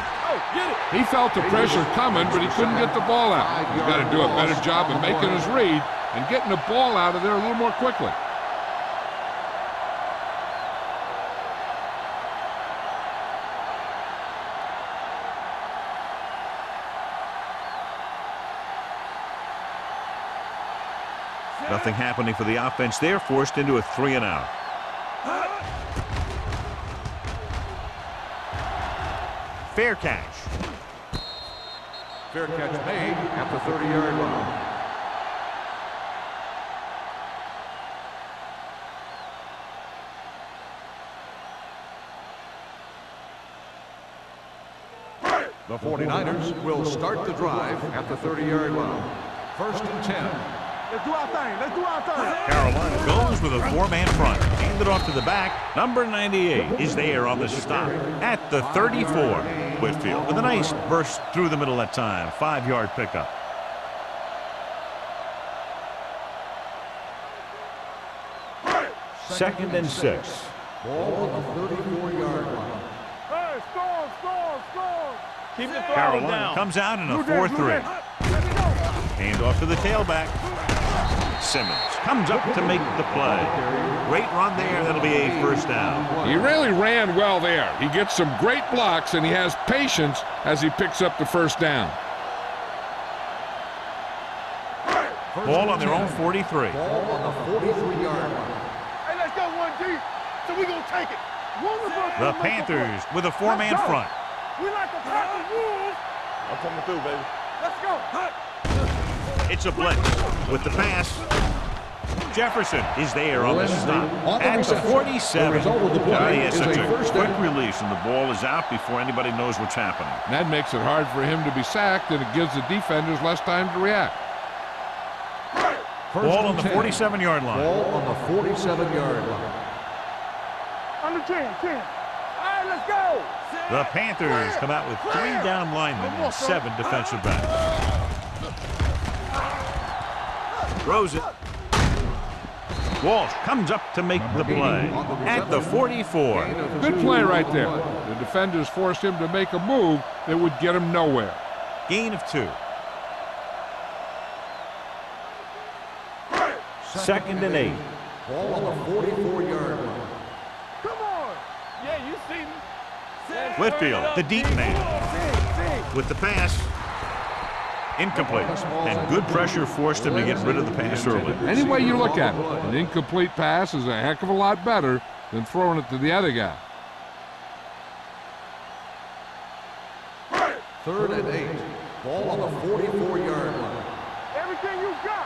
He felt the pressure coming, but he couldn't get the ball out. He's got to do a better job of making his read and getting the ball out of there a little more quickly. Nothing happening for the offense there, forced into a 3-and-out. Fair catch. Fair catch made at the 30-yard line. The 49ers will start the drive at the 30-yard line. 1st and 10. Let's do our thing. Let's do our thing. Carolina goes with a 4-man front. Handed off to the back. Number 98 is there on the stop at the 34. Whitfield with a nice burst through the middle that time. 5-yard pickup. Second and 6. Ball on the 34-yard line. Hey, score. Keep the Carolina down. Comes out in a 4-3. Hand off to the tailback. Simmons comes up to make the play. Great run there. That'll be a first down. He really ran well there. He gets some great blocks, and he has patience as he picks up the first down. Ball on their own 43. Ball on the 43-yard line. Hey, let's go 1D. So we gonna take it. The Panthers with a 4-man front. We like the Packers rules. I'm coming through, baby. Let's go. It's a blitz with the pass. Jefferson is there on the stop at the 47. He has such a quick release, and the ball is out before anybody knows what's happening. That makes it hard for him to be sacked, and it gives the defenders less time to react. Ball on the 47-yard line. Ball on the 47-yard line. Under 10. All right, let's go. The Panthers come out with 3 down linemen and 7 defensive backs. Throws it. Walsh comes up to make the play at the 44. Good play right there. The defenders forced him to make a move that would get him nowhere. Gain of 2. Second and 8. Ball on the 44-yard line. Come on. Yeah, you see me. Whitfield, the deep man, with the pass. Incomplete. And good pressure forced him to get rid of the pass early. Any way you look at it, an incomplete pass is a heck of a lot better than throwing it to the other guy. 3rd and 8. Ball on the 44-yard line. Everything you got.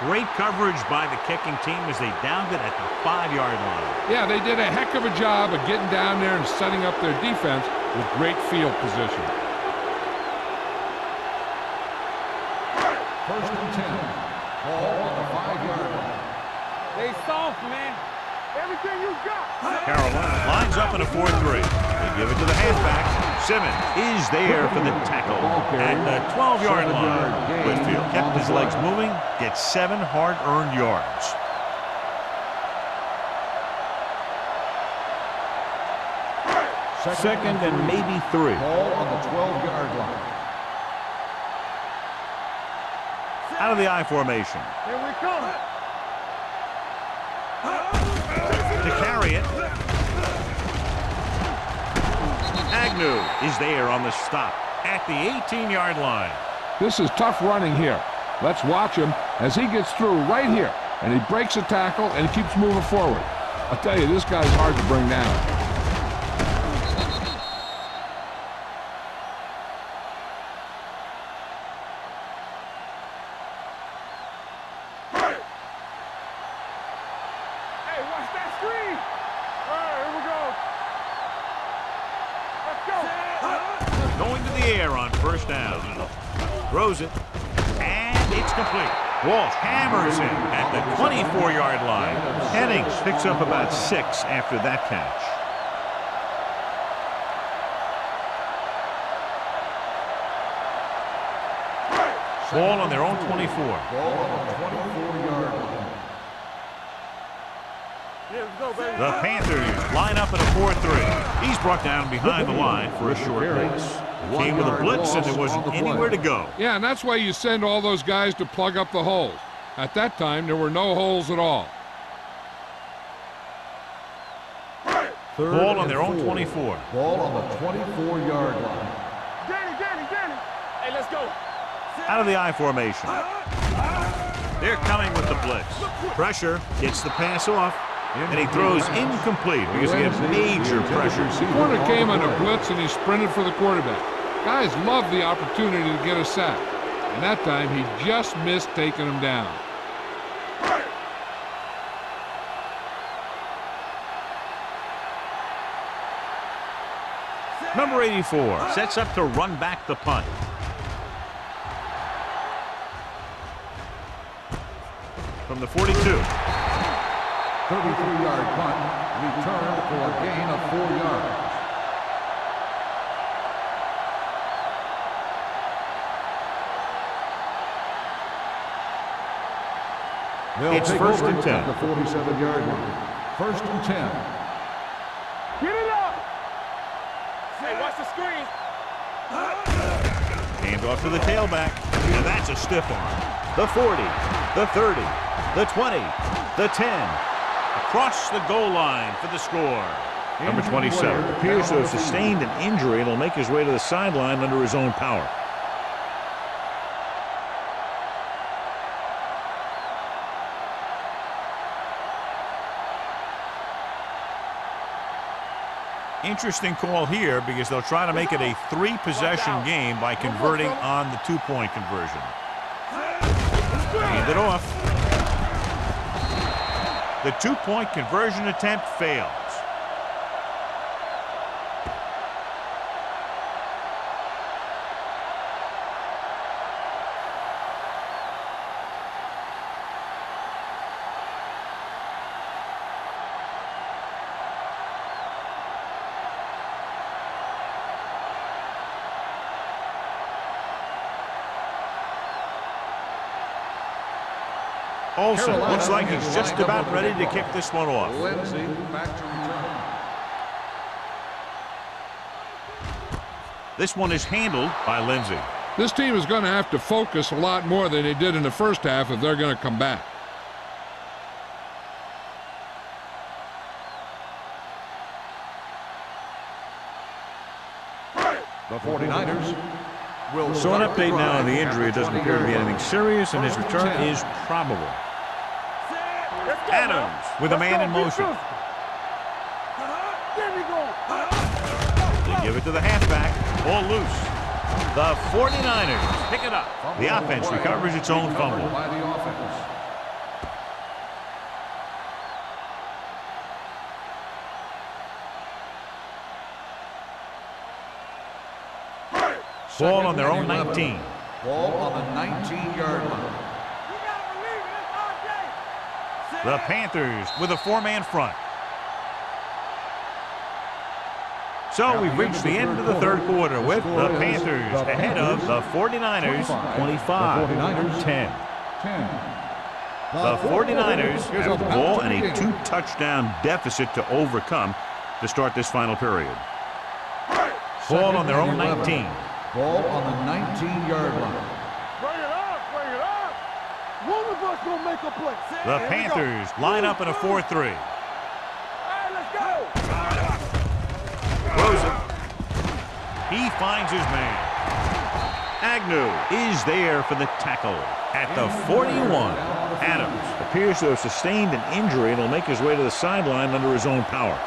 Great coverage by the kicking team as they downed it at the 5-yard line. Yeah, they did a heck of a job of getting down there and setting up their defense with great field position. First and 10. Ball on the 5-yard line. They soft, man. Everything you got. Carolina lines up in a 4-3. They give it to the halfback. Simmons is there for the tackle at the 12-yard line. Whitfield kept his legs moving, gets 7 hard-earned yards. Second and maybe 3. Ball on the 12-yard line. Out of the I formation. Here we come. To carry it. Agnew is there on the stop at the 18-yard line. This is tough running here. Let's watch him as he gets through right here. And he breaks a tackle and he keeps moving forward. I'll tell you, this guy's hard to bring down. Going to the air on first down. Throws it. And it's complete. Walsh hammers him at the 24-yard line. Hennings picks up about 6 after that catch. Ball on their own 24. Ball on the 24-yard line. The Panthers line up in a 4-3. He's brought down behind the line for a short pass. Came with a blitz and there wasn't anywhere to go. Yeah, and that's why you send all those guys to plug up the holes. At that time, there were no holes at all. Ball on their own 24. Ball on the 24-yard line. Danny. Hey, let's go. Out of the I formation. They're coming with the blitz. Pressure gets the pass off. And he throws incomplete because he had major pressure. The corner came on a blitz and he sprinted for the quarterback. Guys love the opportunity to get a sack. And that time he just missed taking him down. Number 84 sets up to run back the punt. From the 42. 33-yard punt, returned for a gain of 4 yards. It's first and 10. At the 47-yard line. First and 10. Get it up. Hey, watch the screen. Hand off to the tailback. And that's a stiff arm. The 40, the 30, the 20, the 10. Across the goal line for the score. Number 27 appears to have sustained an injury and will make his way to the sideline under his own power. Interesting call here because they'll try to make it a 3-possession game by converting on the 2-point conversion. Hand it off. The 2-point conversion attempt fails. Olsen looks like he's just about ready to kick this one off. Lindsay back to return. This one is handled by Lindsay. This team is going to have to focus a lot more than they did in the first half if they're going to come back. The 49ers will So an update now on the injury. It doesn't appear to be anything serious, and his return is probable. Adams with a man in motion. They give it to the halfback. Ball loose. The 49ers pick it up. The offense recovers its own fumble. By the offense. Ball on their own 19. Ball on the 19-yard line. The Panthers with a 4-man front. So we've reached the end of the third quarter with the Panthers ahead of the 49ers 25-10. The 49ers have the ball and a 2-touchdown deficit to overcome to start this final period. Ball on their own 19. Ball on the 19-yard line. Bring it up, bring it up. One of us gonna make a play. The Panthers line up in a 4-3. All right, let's go. Throws it. He finds his man. Agnew is there for the tackle at the 41. Adams appears to have sustained an injury and will make his way to the sideline under his own power.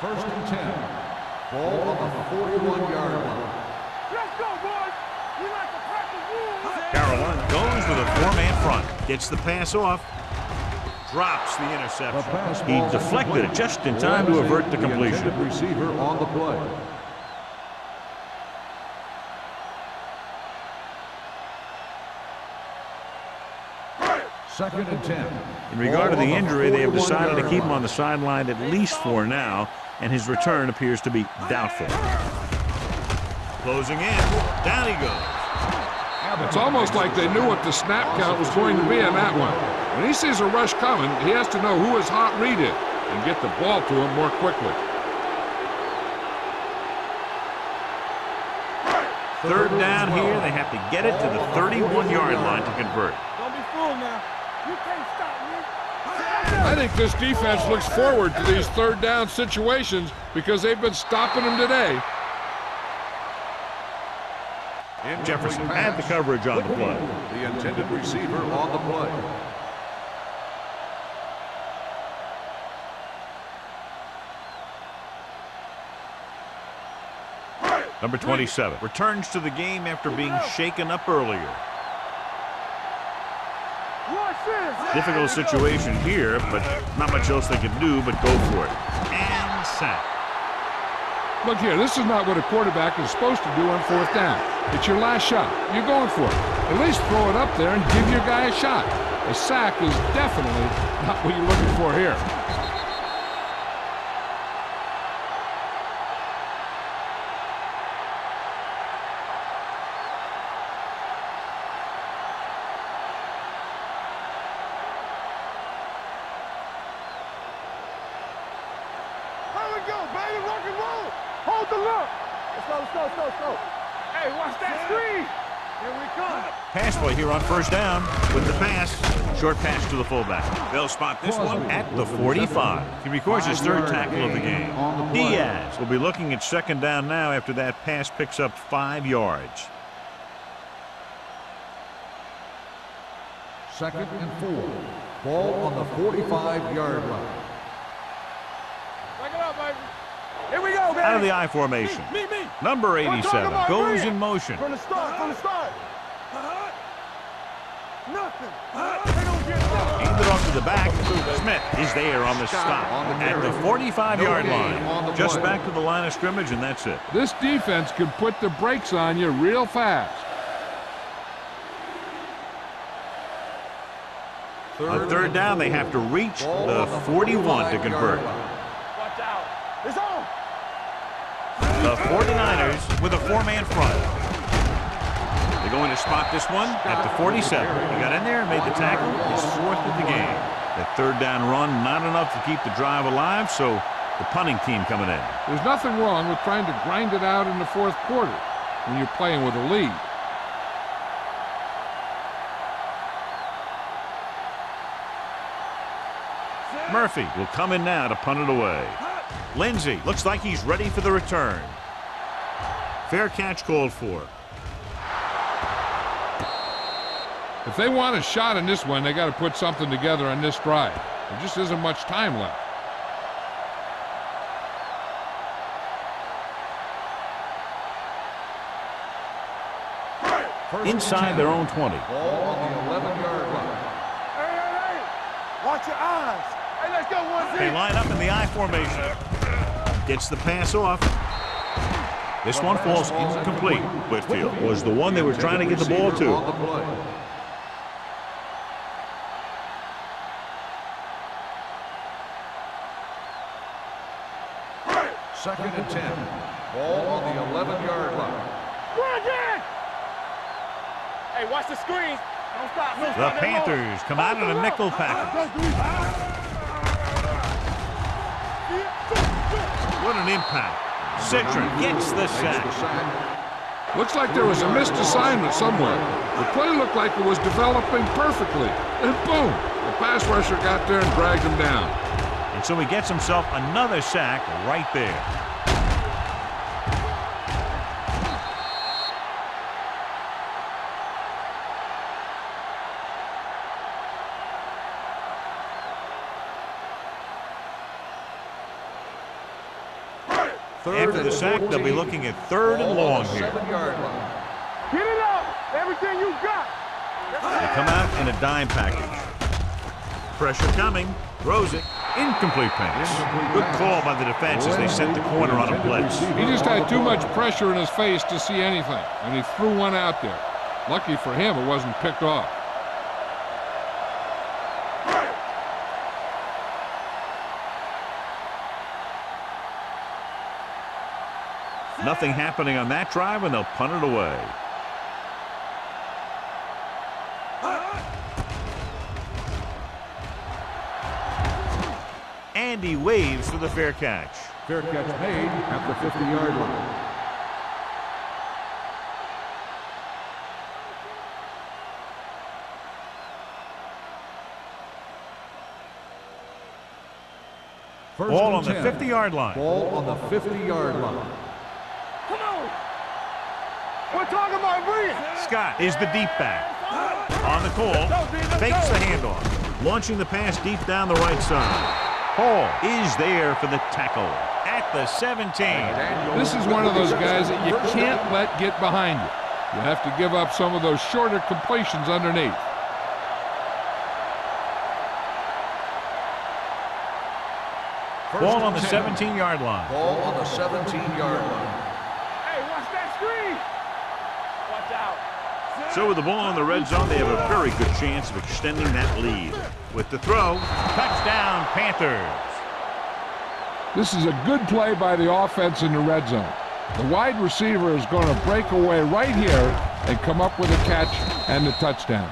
First and 10. Ball on the 41-yard line. Let's go, boys. We like to practice rules. Carolina goes with a 4-man front. Gets the pass off. Drops the interception. He deflected it just in time to avert the completion. The receiver on the play. Second and 10. In regard to the injury, they have decided to keep him on the sideline at least for now, and his return appears to be doubtful. Closing in. Down he goes. It's almost like they knew what the snap count was going to be on that one. When he sees a rush coming, he has to know who his hot read is and get the ball to him more quickly. Third down here. They have to get it to the 31-yard line to convert. Don't be fooled now. You can't stop me. I think this defense looks forward to these third down situations because they've been stopping them today. Jefferson had the coverage on the play. The intended receiver on the play. Number 27 returns to the game after being shaken up earlier. Watch this. Difficult situation here, but not much else they can do but go for it. And sack. Look here, this is not what a quarterback is supposed to do on fourth down. It's your last shot. You're going for it. At least throw it up there and give your guy a shot. A sack is definitely not what you're looking for here. Here we go, baby. Rock and roll. Hold the look. Let's go, let's go, let's go, let's go. Hey, watch that screen. Here we come. Pass play here on first down with the pass. Short pass to the fullback. They'll spot this one at the 45. He records his third tackle of the game. Diaz will be looking at second down now after that pass picks up 5 yards. Second and 4. Ball on the 45-yard line. Back it up, baby. Here we go, baby. Out of the I formation. Me. Number We're talking 87 about goes Green. in motion. From the start, Nothing. They don't get nothing. Handed off to the back. Smith is there on the stop at the 45-yard line. Just back to the line of scrimmage, and that's it. This defense could put the brakes on you real fast. On third down, they have to reach the 41 to convert. Watch out. It's on. The 49ers with a 4-man front. They're going to spot this one at the 47. He got in there and made the tackle. His 4th of the game. That third down run, not enough to keep the drive alive, so the punting team coming in. There's nothing wrong with trying to grind it out in the fourth quarter when you're playing with a lead. Murphy will come in now to punt it away. Lindsey looks like he's ready for the return. Fair catch called for. If they want a shot in this one, they got to put something together on this drive. There just isn't much time left. Inside their own 20. Ball on the 11-yard line. Hey. Watch your eyes. Hey, let's go, 1-0. They line up in the I formation. Gets the pass off. This one falls incomplete. Whitfield was the one they were trying to get the ball to. Second and 10. Ball on the 11-yard line. Hey, watch the screen. Don't stop. Don't The stop. Panthers come out in a nickel package. What an impact. Citron gets the sack. Looks like there was a missed assignment somewhere. The play looked like it was developing perfectly. And boom, the pass rusher got there and dragged him down. And so he gets himself another sack right there. After the sack, they'll be looking at 3rd and long here. 7-yard line. Get it up. Everything you got. They come out in a dime package. Pressure coming. Throws it. Incomplete pass. Good call by the defense as they set the corner on a blitz. He just had too much pressure in his face to see anything, and he threw one out there. Lucky for him, it wasn't picked off. Nothing happening on that drive, and they'll punt it away. And he waves for the fair catch. Fair catch made at the 50-yard line. Ball on the 50-yard line. Ball on the 50-yard line. Come on. We're talking about Bree. Scott is the deep back. On the call, fakes the handoff. Launching the pass deep down the right side. Hall is there for the tackle at the 17. This is one of those guys that you can't let get behind you. You have to give up some of those shorter completions underneath. Ball on the 17-yard line. Ball on the 17-yard line. Hey, watch that screen. Watch out. So with the ball in the red zone, they have a very good chance of extending that lead. With the throw, touchdown Panthers. This is a good play by the offense in the red zone. The wide receiver is going to break away right here and come up with a catch and a touchdown.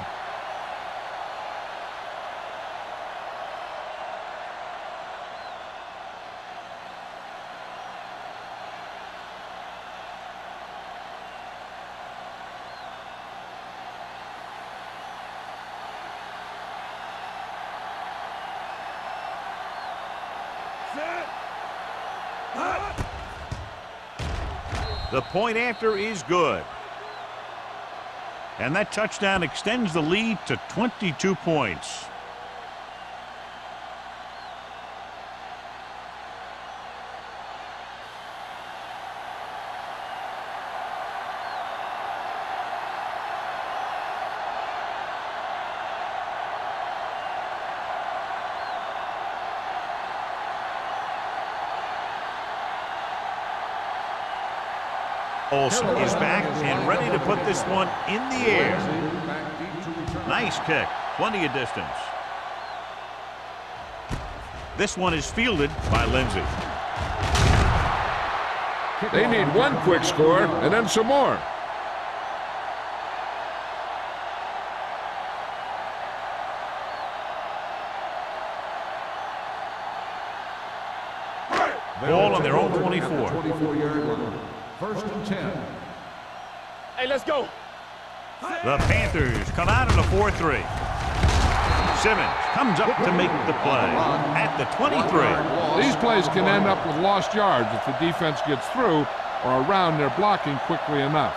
The point after is good. And that touchdown extends the lead to 22 points. Olsen is back and ready to put this one in the air. Nice kick. Plenty of distance. This one is fielded by Lindsey. They need one quick score and then some more. Ball on their own 24. 24-yard line. First and 10. Hey, let's go. The Panthers come out in a 4-3. Simmons comes up to make the play at the 23. These plays can end up with lost yards if the defense gets through or around their blocking quickly enough.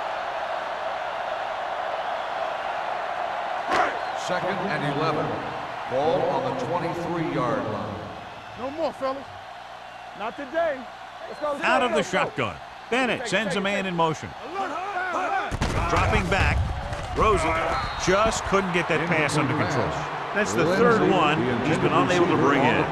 Second and 11. Ball on the 23-yard line. No more, fellas. Not today. Let's go. Out of the shotgun. Bennett sends a man in motion. Dropping back. Throws it. Just couldn't get that pass under control. That's the third one he's been unable to bring in.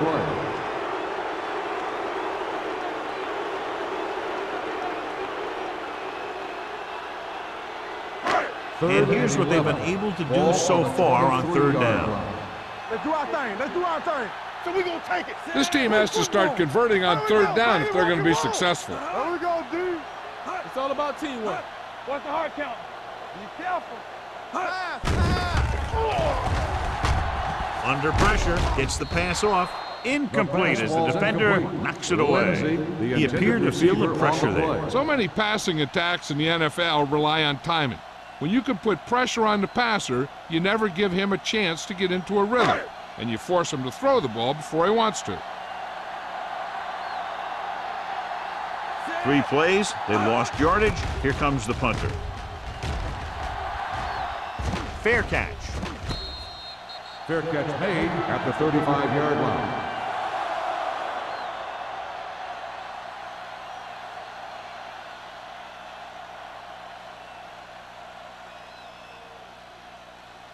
And here's what they've been able to do so far on third down. Let's do our thing. Let's do our thing. So we're going to take it. This team has to start converting on third down if they're going to be successful. There we go, dude. It's all about teamwork. What's the hard count? Be careful. Under pressure, gets the pass off. Incomplete as the defender knocks it away. He appeared to feel the pressure there. So many passing attacks in the NFL rely on timing. When you can put pressure on the passer, you never give him a chance to get into a rhythm, and you force him to throw the ball before he wants to. 3 plays, they lost yardage. Here comes the punter. Fair catch. Fair catch made at the 35-yard line.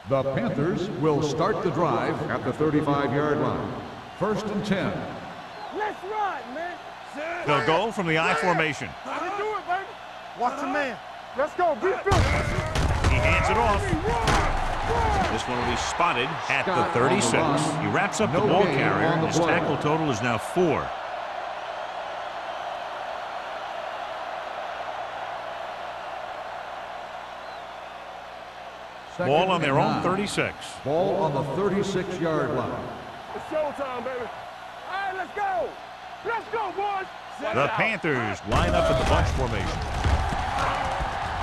The Panthers will start the drive at the 35-yard line. 1st and 10. Let's ride, man. They'll go from the I formation. I can do it, baby. Watch the man. Let's go. Be fit. He hands it off. This one will be spotted at the 36. He wraps up the ball carrier. His tackle total is now 4. Ball on their own 36. Ball on the 36-yard line. It's showtime, baby. All right, let's go. Let's go, boys. The Panthers line up in the bunch formation.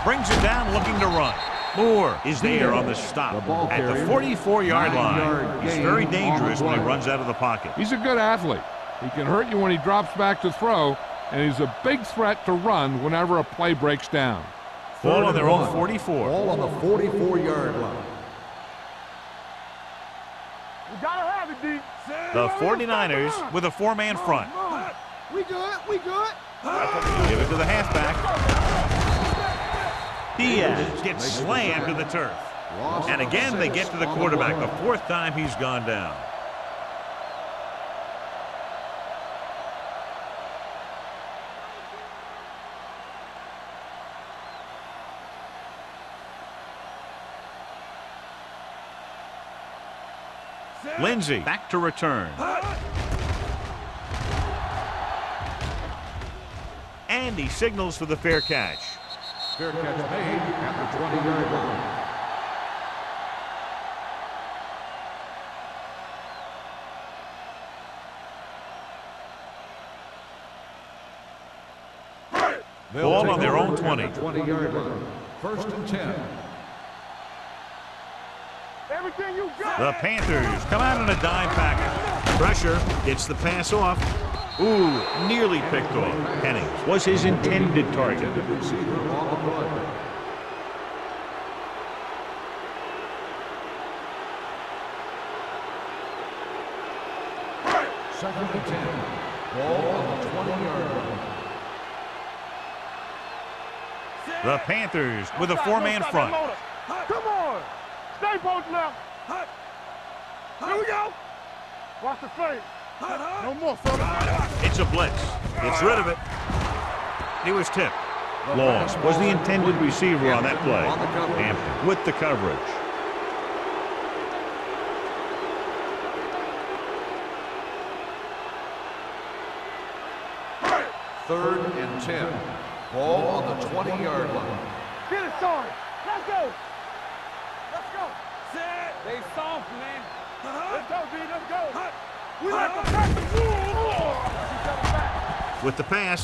Brings it down, looking to run. Moore is there on the stop at the 44-yard line. He's very dangerous when he runs out of the pocket. He's a good athlete. He can hurt you when he drops back to throw, and he's a big threat to run whenever a play breaks down. Ball on their own 44. Ball on the 44-yard line. We gotta have it, D. The 49ers with a 4-man front. We good. We good. Give it to the halfback. Diaz gets slammed to the turf. And again, they get to the quarterback. The 4th time he's gone down. Lindsey back to return. And he signals for the fair catch. Fair catch made at the 20-yard line. Ball on their own 20. 20-yard line. 1st and 10. Everything you got. The Panthers come out in a dime package. Pressure gets the pass off. Ooh, nearly picked off. Penning was his intended target. Receiver on the play. Second and 10. Ball on the 20-yard line. The Panthers with a 4-man front. Come on. Stay both left. Here we go. Watch the face. No more, fella. It's a blitz. Gets rid of it. He was tipped. Laws was the intended receiver on that play. Hampton with the coverage. Third and 10. Ball on the 20-yard line. Get it started. Let's go. Let's go. They soft, man. Let's go, B. Let's go. We like the practice. With the pass.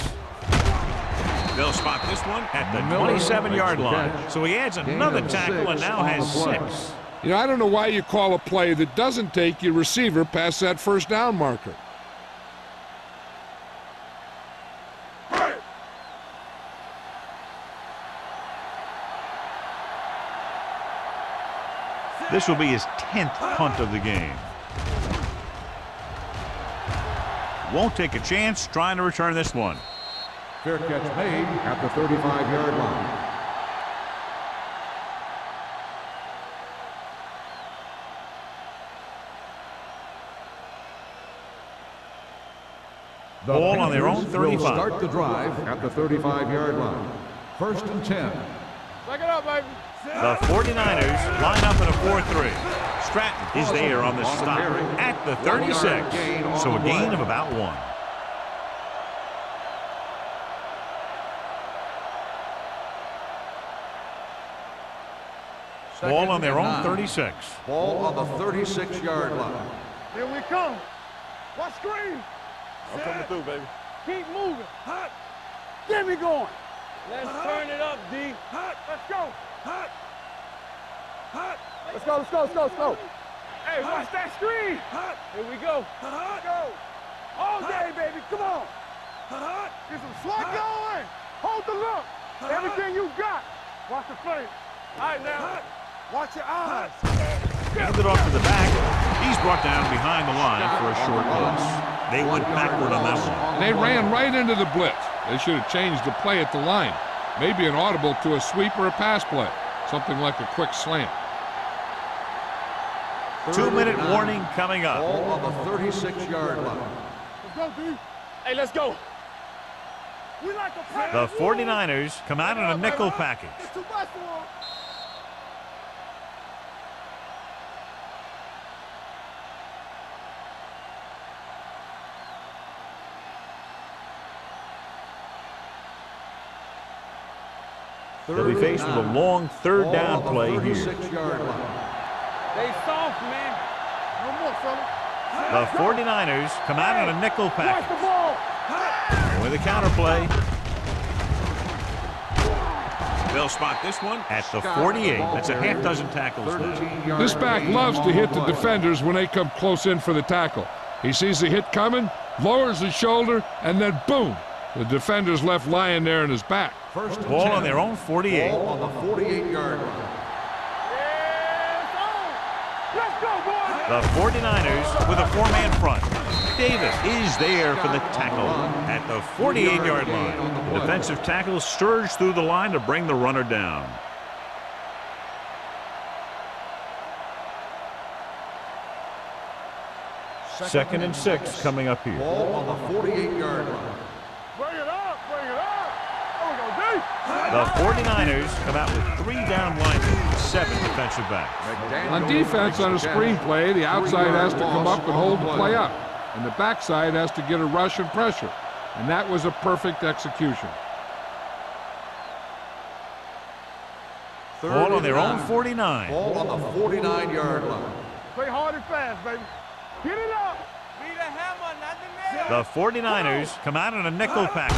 They'll spot this one at the 27-yard line. So he adds another tackle and now has 6. You know, I don't know why you call a play that doesn't take your receiver past that first down marker. This will be his 10th punt of the game. Won't take a chance trying to return this one. Fair catch made at the 35-yard line. The Ball on their own Panthers will 35. start the drive at the 35-yard line. First and 10. Back it up, baby. The 49ers line up in a 4-3. Stratton is there on the stop at the 36. So a gain of about 1. Ball on their own 36. Ball on the 36-yard line. Here we come. Watch screen. I'm coming through, baby. Keep moving. Hot. Get me going. Let's turn it up, D. Hot. Let's go. Hot. Hot. Let's go, let's go, let's go, let's go. Hey, watch that screen. Hot. Here we go. Hot. Go. All day, baby. Come on. Hot. Get some slot going. Hold the look. Everything you got. Watch the play. All right, now. Watch your eyes. Handed off to the back. He's brought down behind the line for a short loss. They went backward on that one. They ran right into the blitz. They should have changed the play at the line. Maybe an audible to a sweep or a pass play. Something like a quick slant. 2-minute warning coming up. Ball on the 36-yard line. Let's go, D. Hey, let's go. We like to play. The 49ers come out in a nickel package. It's too much for them. They'll be faced with a long third down play here. 36-yard line. They soft, man. No more, fella. The 49ers come out in a nickel Watch the package. ball. With a counter play. They'll spot this one at the 48. That's a half dozen tackles now. This back loves to hit the defenders when they come close in for the tackle. He sees the hit coming, lowers his shoulder, and then boom, the defender's left lying there in his back. First and Ball 10. on their own 48. Ball on the 48-yard line. Let's go, boys. The 49ers with a 4-man front. Davis is there for the tackle at the 48-yard line. The defensive tackle surged through the line to bring the runner down. Second and 6 coming up here. Ball on the 48-yard line. Bring it up, bring it up. There we go, D. The 49ers come out with 3 down linemen, 7 defensive backs. On defense, on a screen play, the outside has to come up and hold the play up, and the backside has to get a rush and pressure, and that was a perfect execution. Ball on their own 49. Ball on the 49-yard line. Play hard and fast, baby. Get it up. Be the hammer, not the nail. The 49ers come out in a nickel package.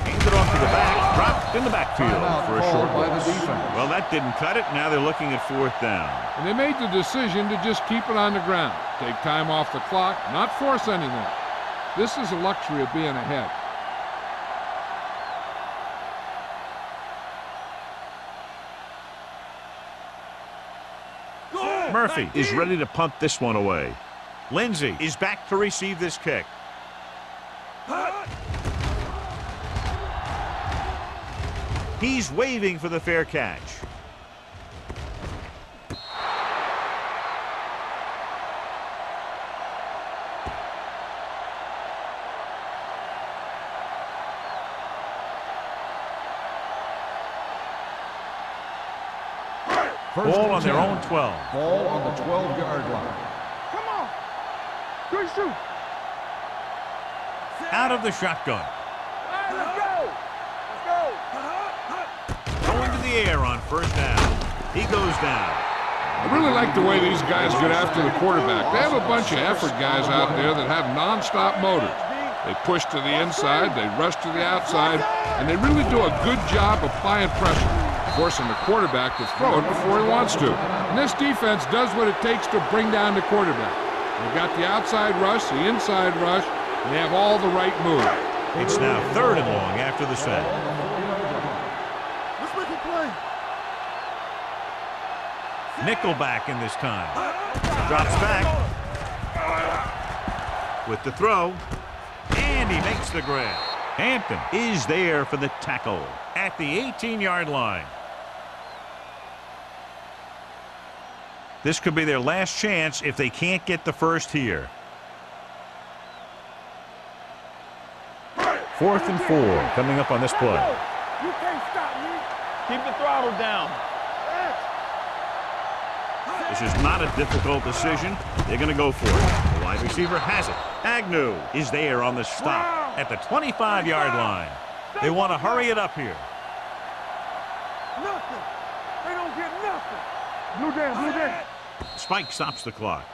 Handed off to the back, dropped in the backfield for a short by the loss. defense. Well, that didn't cut it. Now they're looking at 4th down. And they made the decision to just keep it on the ground, take time off the clock, not force anything. This is a luxury of being ahead. Murphy is ready to punt this one away. Lindsey is back to receive this kick. He's waving for the fair catch. Ball on their own 12. Ball on the 12-yard line. Come on. Good shoot. Out of the shotgun. All right, let's go. Let's go. Going to the air on 1st down. He goes down. I really like the way these guys get after the quarterback. They have a bunch of effort guys out there that have non-stop motors. They push to the inside, they rush to the outside, and they really do a good job applying pressure, forcing the quarterback to throw it before he wants to. And this defense does what it takes to bring down the quarterback. They've got the outside rush, the inside rush, and they have all the right moves. It's now 3rd and long after the sack. Let's make a play. Nickelback in this time. Drops back. With the throw. And he makes the grab. Hampton is there for the tackle at the 18-yard line. This could be their last chance if they can't get the first here. 4th and 4 coming up on this play. You can't stop me. Keep the throttle down. This is not a difficult decision. They're going to go for it. The wide receiver has it. Agnew is there on the stop at the 25-yard line. They want to hurry it up here. Nothing. They don't get nothing. Blue down, blue down. Spike stops the clock.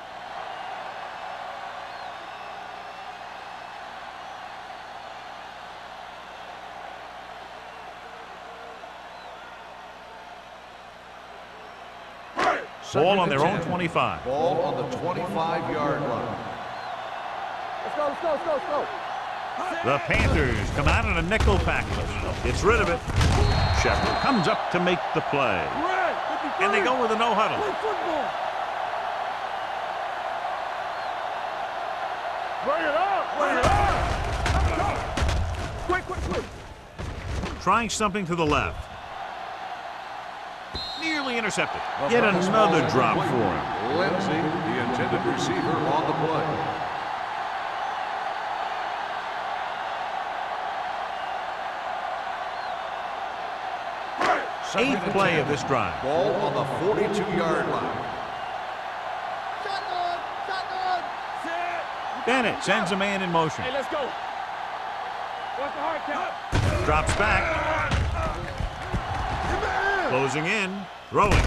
Ball on their own 25. Ball on the 25-yard line. Let's go, let's go, let's go, let's go. The Panthers come out in a nickel package. Gets rid of it. Shepard comes up to make the play. And they go with a no-huddle. Play football. Bring it up, bring it up. Quick. Trying something to the left. Nearly intercepted. Yet another drop for him. Lindsey, the intended receiver, on the play. Eighth play of this drive. Ball on the 42-yard line. Bennett sends a man in motion. Hey, let's go. What's the hard count? Drops back. Closing in. Throwing.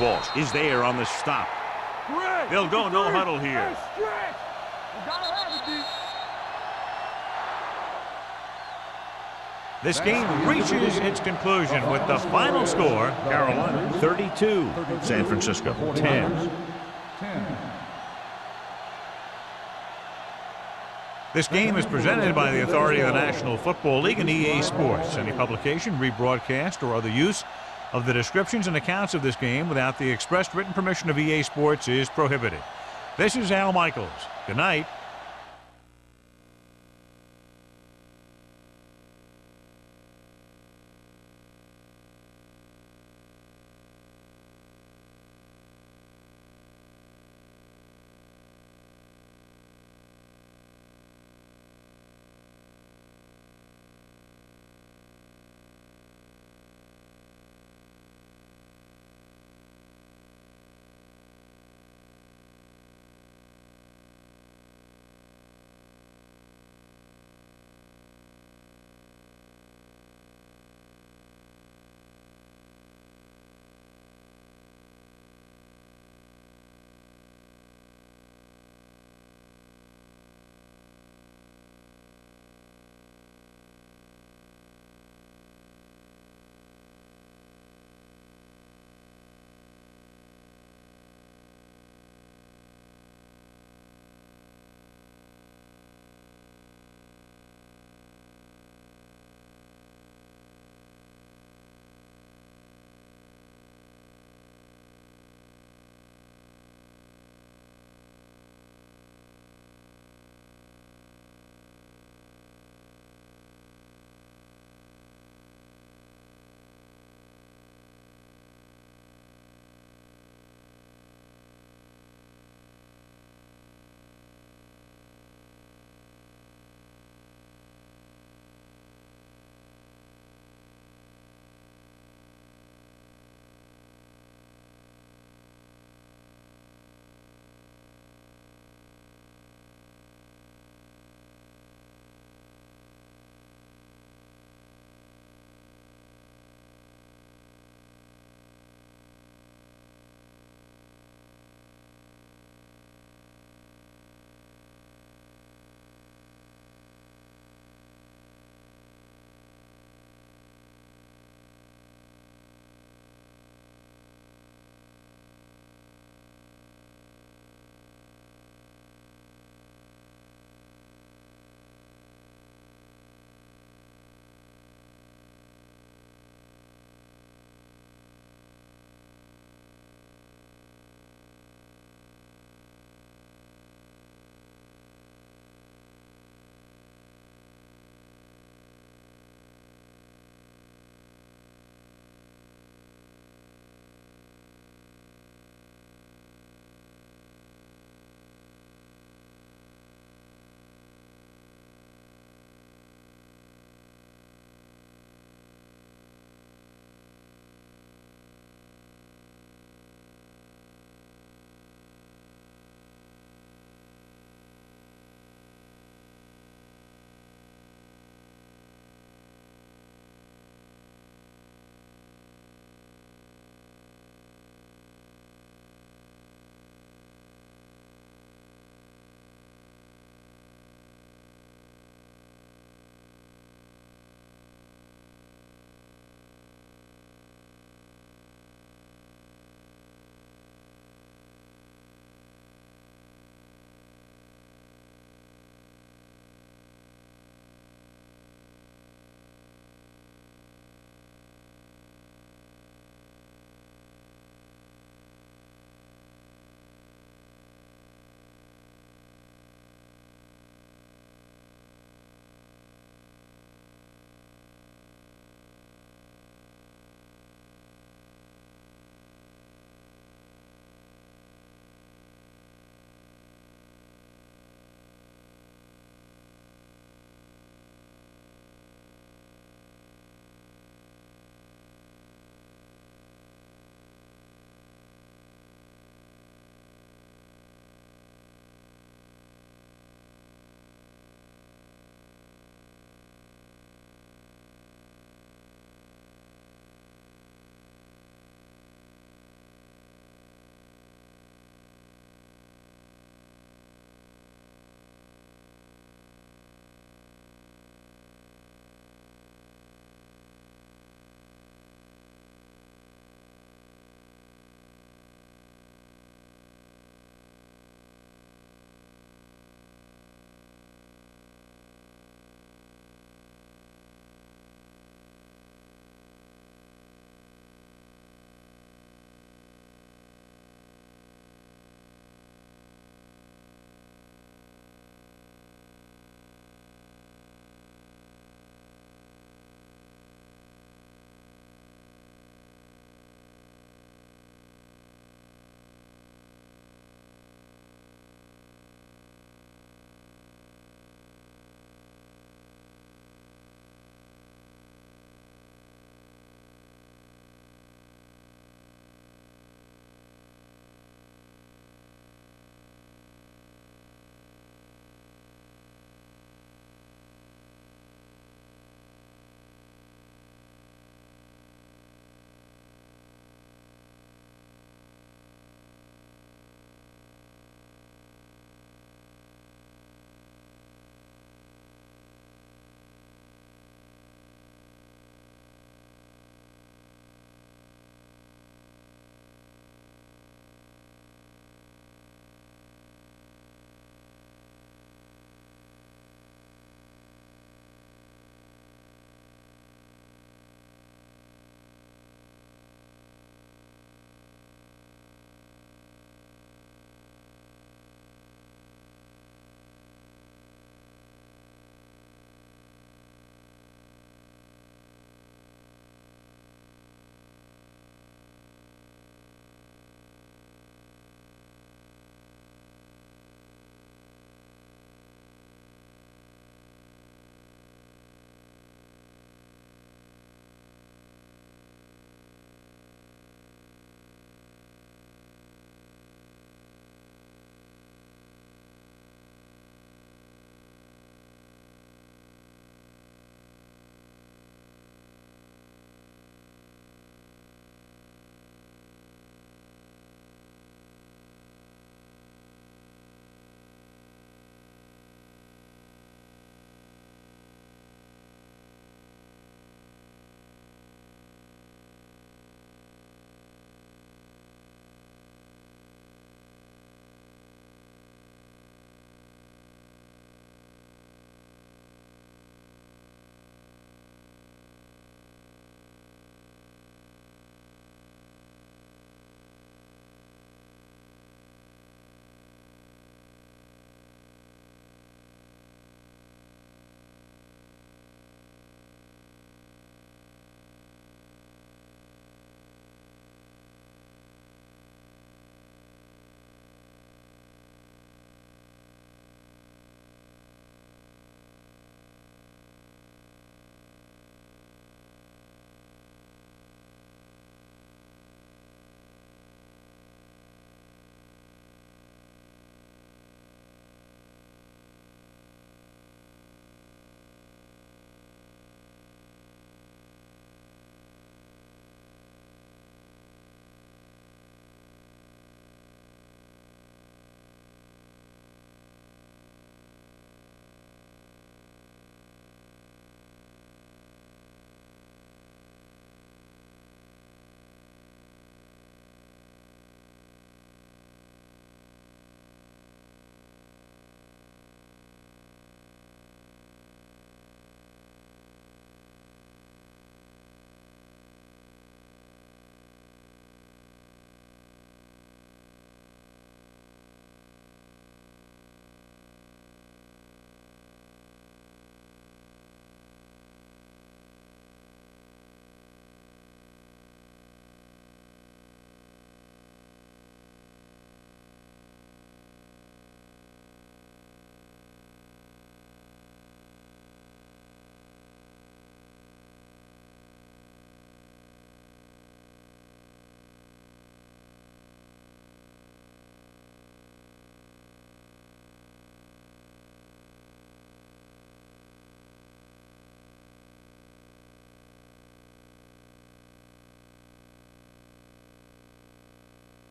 Walsh is there on the stop. They'll go no huddle here. This game reaches its conclusion with the final score, Carolina 32, San Francisco 10. This game is presented by the authority of the National Football League and EA Sports. Any publication, rebroadcast, or other use of the descriptions and accounts of this game without the expressed written permission of EA Sports is prohibited. This is Al Michaels. Good night.